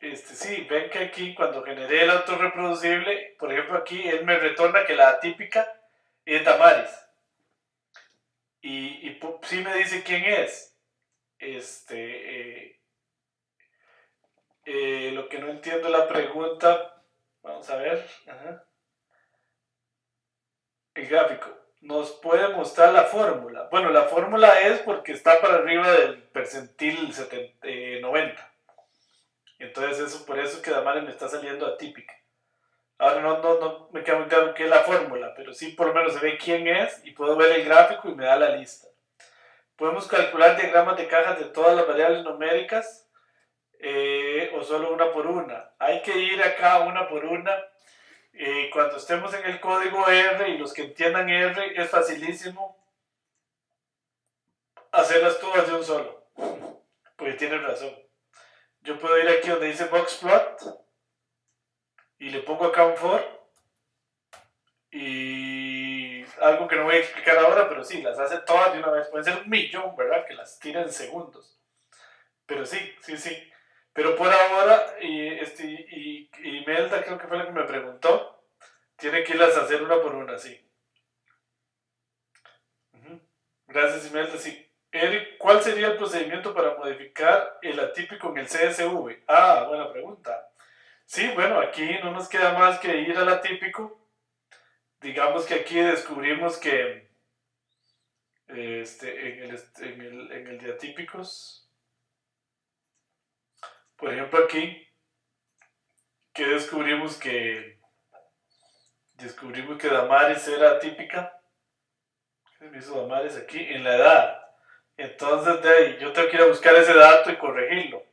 sí, ven que aquí cuando generé el autorreproducible, por ejemplo aquí, él me retorna que la atípica es Damaris. Y sí me dice quién es. Lo que no entiendo la pregunta, vamos a ver. Ajá. El gráfico. Nos puede mostrar la fórmula. Bueno, la fórmula es porque está para arriba del percentil 90. Entonces, eso por eso que Damari me está saliendo atípica. Ahora no me queda muy claro qué es la fórmula, pero sí por lo menos se ve quién es y puedo ver el gráfico y me da la lista. Podemos calcular diagramas de cajas de todas las variables numéricas o solo una por una. Hay que ir acá una por una. Cuando estemos en el código R y los que entiendan R, es facilísimo hacerlas todas de un solo. Porque tienen razón. Yo puedo ir aquí donde dice boxplot y le pongo acá un for y algo que no voy a explicar ahora, pero sí, las hace todas de una vez. Pueden ser 1.000.000, ¿verdad? Que las tira en segundos. Pero sí. Pero por ahora, y Melda creo que fue la que me preguntó, tiene que irlas a hacer una por una, sí. Gracias, Imelda. Sí. Eric, ¿cuál sería el procedimiento para modificar el atípico en el CSV? Ah, buena pregunta. Sí, bueno, aquí no nos queda más que ir al atípico. Digamos que aquí descubrimos que en el de atípicos, por ejemplo aquí, que descubrimos que Damaris era atípica. ¿Qué me hizo Damaris aquí? En la edad. Entonces, de ahí, yo tengo que ir a buscar ese dato y corregirlo.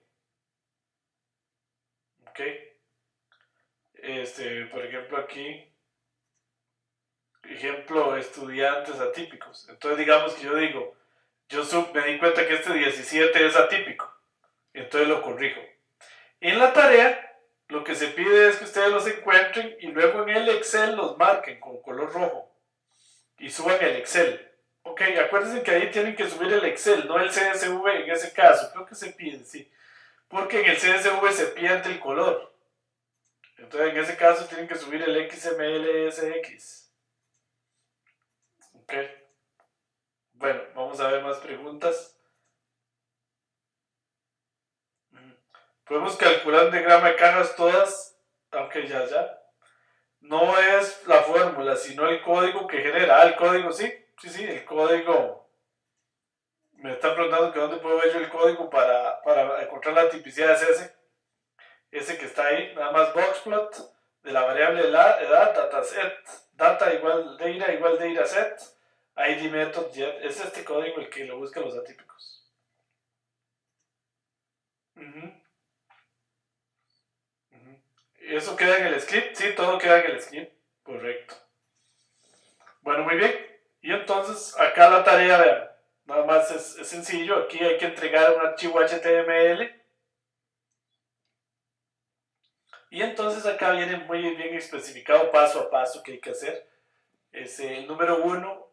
¿Ok? Por ejemplo, aquí, ejemplo, estudiantes atípicos. Entonces, digamos que yo digo, me di cuenta que este 17 es atípico. Entonces lo corrijo. En la tarea, lo que se pide es que ustedes los encuentren y luego en el Excel los marquen con color rojo y suban el Excel. Ok, acuérdense que ahí tienen que subir el Excel, no el CSV en ese caso. Creo que se pide, sí. Porque en el CSV se pierde el color. Entonces en ese caso tienen que subir el XMLSX. Ok. Bueno, vamos a ver más preguntas. Podemos calcular un diagrama de cajas todas, aunque ya. No es la fórmula, sino el código que genera. El código sí, el código. Me están preguntando que dónde puedo ver yo el código para encontrar la tipicidad. Es ese que está ahí, nada más boxplot de la variable edad, dataset, data igual data set, id method jet. Es este código el que lo buscan los atípicos. ¿Eso queda en el script? Sí, todo queda en el script. Correcto. Bueno, muy bien. Y entonces, acá la tarea, vean, nada más es sencillo. Aquí hay que entregar un archivo HTML. Y entonces acá viene muy bien especificado paso a paso que hay que hacer. El número 1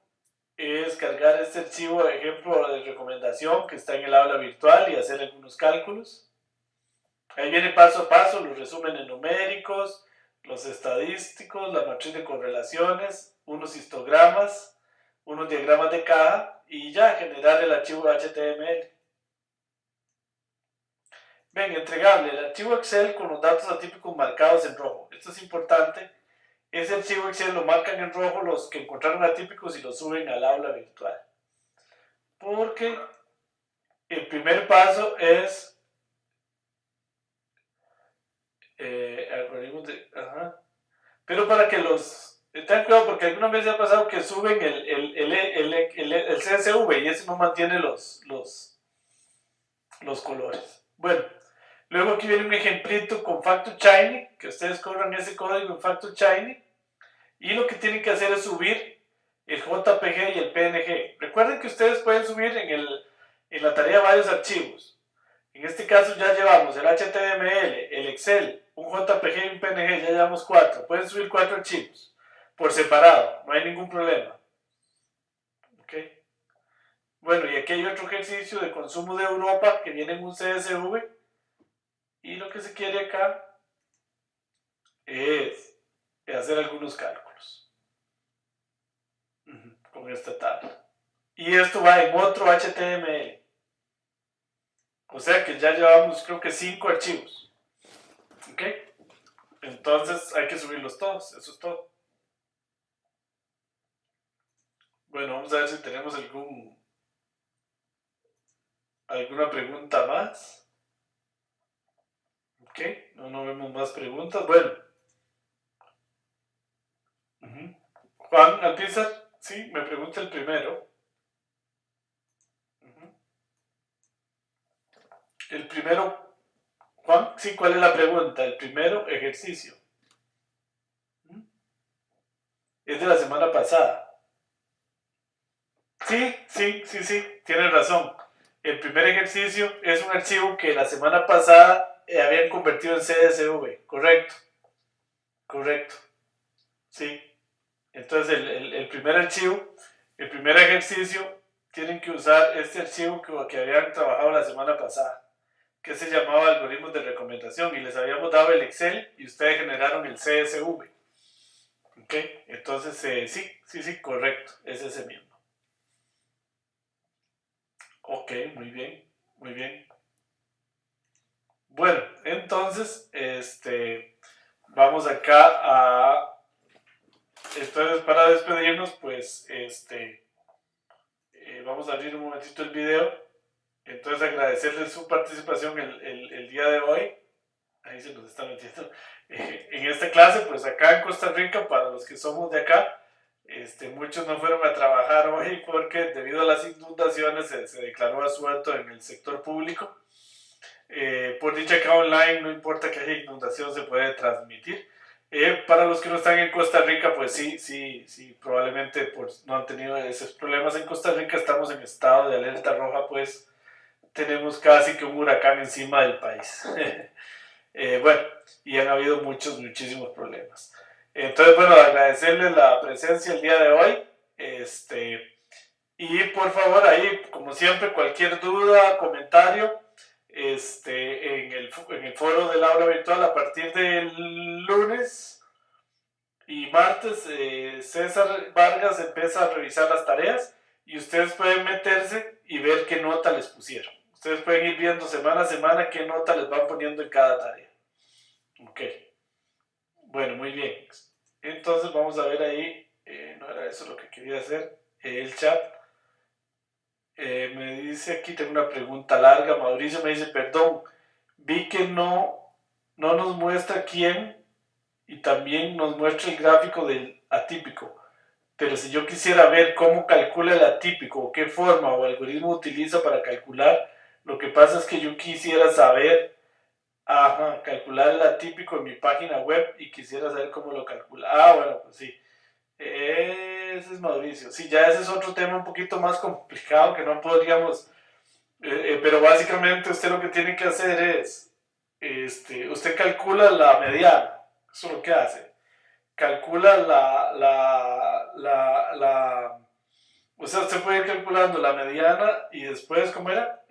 es cargar este archivo de ejemplo de recomendación que está en el aula virtual y hacer algunos cálculos. Ahí viene paso a paso los resúmenes numéricos, los estadísticos, la matriz de correlaciones, unos histogramas, unos diagramas de caja y ya generar el archivo HTML. Ven, entregable, el archivo Excel con los datos atípicos marcados en rojo. Esto es importante. Ese archivo Excel lo marcan en rojo los que encontraron atípicos y lo suben al aula virtual. Porque el primer paso es algoritmos de... Ajá. Pero para que los... Ten cuidado porque alguna vez ha pasado que suben el CSV y eso no mantiene los colores. Bueno, luego aquí viene un ejemplito con FactoShiny, que ustedes corran ese código en FactoShiny y lo que tienen que hacer es subir el JPG y el PNG. Recuerden que ustedes pueden subir en la tarea varios archivos. En este caso ya llevamos el HTML, el Excel, un JPG y un PNG, ya llevamos 4. Pueden subir 4 archivos por separado, no hay ningún problema. ¿Ok? Bueno, y aquí hay otro ejercicio de consumo de Europa que viene en un CSV. Y lo que se quiere acá es hacer algunos cálculos con esta tabla. Y esto va en otro HTML. O sea que ya llevamos creo que 5 archivos. ¿Ok? Entonces hay que subirlos todos, eso es todo. Bueno, vamos a ver si tenemos alguna pregunta más. Ok, no vemos más preguntas. Bueno. Juan Alpizar, sí, me pregunta el primero. El primero, Juan, sí, ¿cuál es la pregunta? El primero, ejercicio. Es de la semana pasada. Sí, tienes razón. El primer ejercicio es un archivo que la semana pasada habían convertido en CSV. Correcto, correcto. Sí. Entonces el primer archivo, el primer ejercicio, tienen que usar este archivo que habían trabajado la semana pasada, que se llamaba algoritmos de recomendación, y les habíamos dado el Excel y ustedes generaron el CSV. ¿Ok? Entonces, sí, correcto, es ese mismo. Ok, muy bien, muy bien. Bueno, entonces, vamos acá entonces para despedirnos, pues, vamos a abrir un momentito el video. Entonces agradecerles su participación el día de hoy. Ahí se nos está metiendo. En esta clase, pues acá en Costa Rica, para los que somos de acá, muchos no fueron a trabajar hoy porque debido a las inundaciones se declaró asueto en el sector público. Por dicha acá online, no importa que haya inundación, se puede transmitir. Para los que no están en Costa Rica, pues sí, probablemente no han tenido esos problemas. En Costa Rica estamos en estado de alerta roja, pues tenemos casi que un huracán encima del país. Bueno, y han habido muchísimos problemas. Entonces, bueno, agradecerles la presencia el día de hoy. Y por favor, ahí, como siempre, cualquier duda, comentario, en el foro del aula virtual a partir del lunes y martes, César Vargas empieza a revisar las tareas y ustedes pueden meterse y ver qué nota les pusieron. Ustedes pueden ir viendo semana a semana qué nota les van poniendo en cada tarea. Ok. Bueno, muy bien. Entonces vamos a ver ahí, no era eso lo que quería hacer, el chat. Me dice aquí, tengo una pregunta larga. Mauricio me dice, perdón, vi que no nos muestra quién y también nos muestra el gráfico del atípico. Pero si yo quisiera ver cómo calcula el atípico, o qué forma o algoritmo utiliza para calcular, lo que pasa es que yo quisiera saber, calcular el atípico en mi página web y quisiera saber cómo lo calcula. Bueno, pues sí. Ese es Mauricio. Sí, ya ese es otro tema un poquito más complicado que no podríamos, pero básicamente usted lo que tiene que hacer es, usted calcula la mediana, eso es lo que hace, calcula o sea, usted puede ir calculando la mediana y después, ¿cómo era?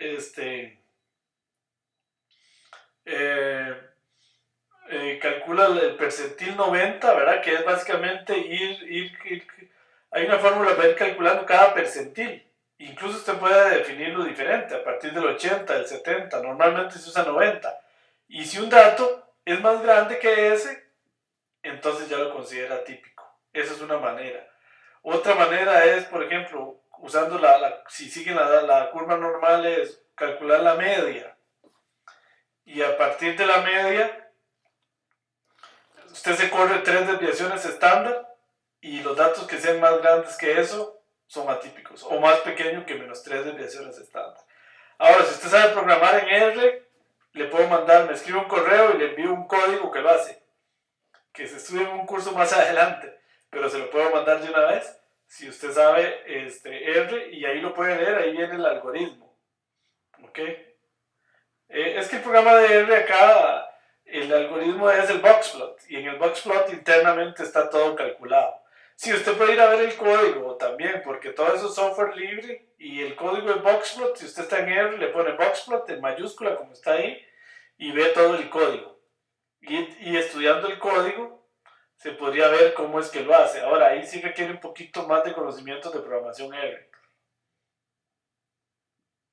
Calcula el percentil 90, ¿verdad? Que es básicamente hay una fórmula para ir calculando cada percentil. Incluso usted puede definirlo diferente, a partir del 80, del 70, normalmente se usa 90. Y si un dato es más grande que ese, entonces ya lo considera típico. Esa es una manera. Otra manera es, por ejemplo, usando si siguen la curva normal, es calcular la media. Y a partir de la media, usted se corre 3 desviaciones estándar y los datos que sean más grandes que eso son atípicos, o más pequeños que menos 3 desviaciones estándar. Ahora, si usted sabe programar en R, le puedo mandar, me escribe un correo y le envío un código que lo hace, que se estudie en un curso más adelante, pero se lo puedo mandar de una vez, si usted sabe R, y ahí lo puede leer, ahí viene el algoritmo. ¿Ok? Es que el programa de R acá, el algoritmo es el boxplot, y en el boxplot internamente está todo calculado. Sí, usted puede ir a ver el código también, porque todo eso es software libre, y el código de boxplot, si usted está en R, le pone boxplot en mayúscula como está ahí, y ve todo el código. Y estudiando el código, se podría ver cómo es que lo hace. Ahora, ahí sí requiere un poquito más de conocimientos de programación R.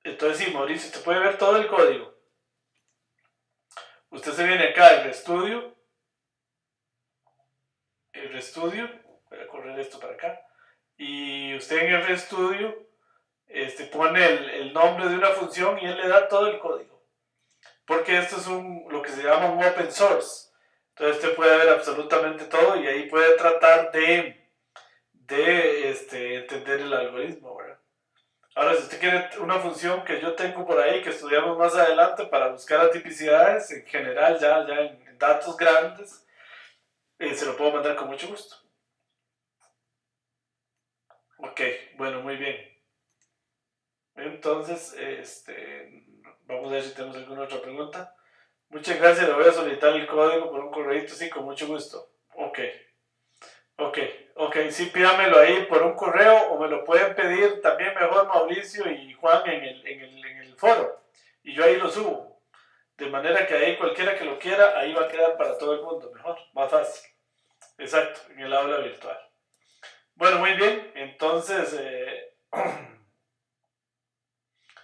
Entonces, sí, Mauricio, usted puede ver todo el código. usted se viene acá al RStudio, voy a correr esto para acá, y usted en el RStudio pone el nombre de una función y él le da todo el código. Porque esto es lo que se llama un open source. Entonces usted puede ver absolutamente todo y ahí puede tratar de entender el algoritmo, ¿verdad? Ahora, si usted quiere una función que yo tengo por ahí, que estudiamos más adelante para buscar atipicidades, en general ya en datos grandes, se lo puedo mandar con mucho gusto. Ok, bueno, muy bien. Entonces, vamos a ver si tenemos alguna otra pregunta. Muchas gracias, le voy a solicitar el código por un correo, sí, con mucho gusto. Ok, sí, pídamelo ahí por un correo o me lo pueden pedir también mejor Mauricio y Juan en el foro. Y yo ahí lo subo. De manera que ahí cualquiera que lo quiera, ahí va a quedar para todo el mundo, mejor, más fácil. Exacto, en el aula virtual. Bueno, muy bien, entonces,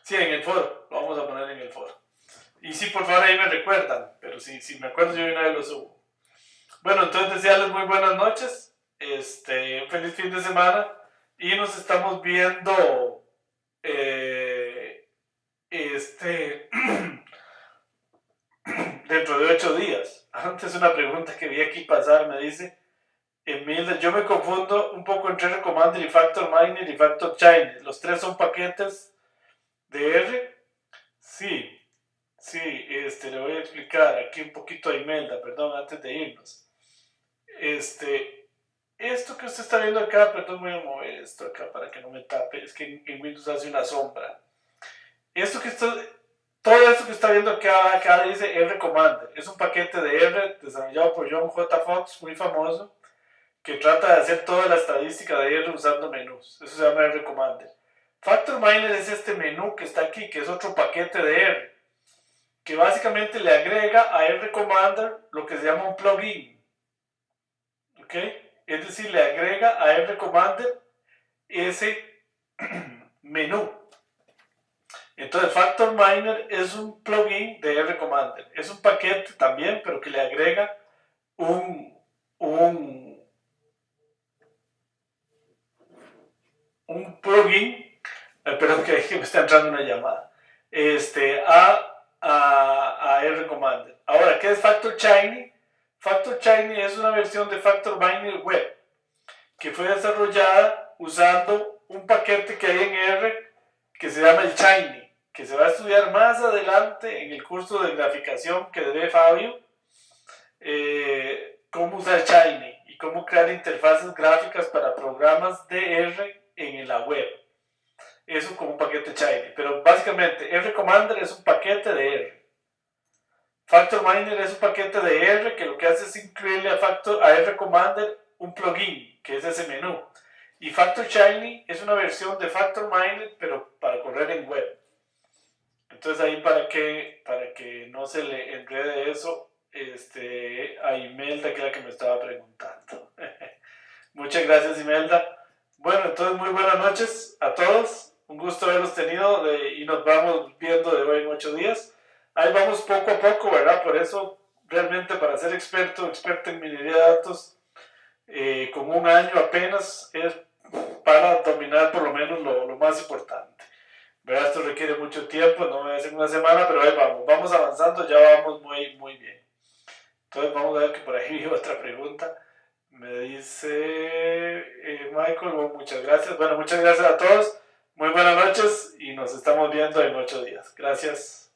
sí, en el foro, lo vamos a poner en el foro. Y sí, por favor, ahí me recuerdan, pero si me acuerdo yo de una vez lo subo. Bueno, entonces desearles muy buenas noches, un feliz fin de semana y nos estamos viendo dentro de 8 días. Antes una pregunta que vi aquí pasar me dice, Emilda, yo me confundo un poco entre R-Commander y Factor Miner y Factor Chain. ¿Los tres son paquetes de R? Sí, le voy a explicar aquí un poquito a Imelda, perdón, antes de irnos. Esto que usted está viendo acá, perdón, voy a mover esto acá para que no me tape, es que en Windows hace una sombra. Todo esto que está viendo acá dice R-Commander. Es un paquete de R desarrollado por John J. Fox, muy famoso, que trata de hacer toda la estadística de R usando menús. Eso se llama R-Commander. Factor Miner es este menú que está aquí, que es otro paquete de R, que básicamente le agrega a R-Commander lo que se llama un plugin. ¿Ok? Es decir, le agrega a R-Commander ese menú. Entonces, Factor Miner es un plugin de R-Commander. Es un paquete también, pero que le agrega un plugin, perdón que me está entrando una llamada, a R-Commander. Ahora, ¿qué es Factor Shiny? Factor Shiny es una versión de Factor Miner Web que fue desarrollada usando un paquete que hay en R que se llama el Shiny, que se va a estudiar más adelante en el curso de graficación que debe Fabio, cómo usar Shiny y cómo crear interfaces gráficas para programas de R en la web. Eso como un paquete Shiny, pero básicamente R-Commander es un paquete de R. Factor Miner es un paquete de R que lo que hace es incluirle a R-Commander un plugin, que es ese menú. Y Factor Shiny es una versión de Factor Miner, pero para correr en web. Entonces ahí para que no se le enrede eso, a Imelda, que es la que me estaba preguntando. Muchas gracias, Imelda. Bueno, entonces muy buenas noches a todos. Un gusto haberlos tenido y nos vamos viendo de hoy en 8 días. Ahí vamos poco a poco, ¿verdad? Por eso realmente para ser experto en minería de datos, con un año apenas es para dominar por lo menos lo más importante. ¿Verdad? Esto requiere mucho tiempo, no es en una semana, pero ahí vamos avanzando, ya vamos muy, muy bien. Entonces vamos a ver que por ahí vi otra pregunta. Me dice Michael, bueno, muchas gracias. Bueno, muchas gracias a todos. Muy buenas noches y nos estamos viendo en 8 días. Gracias.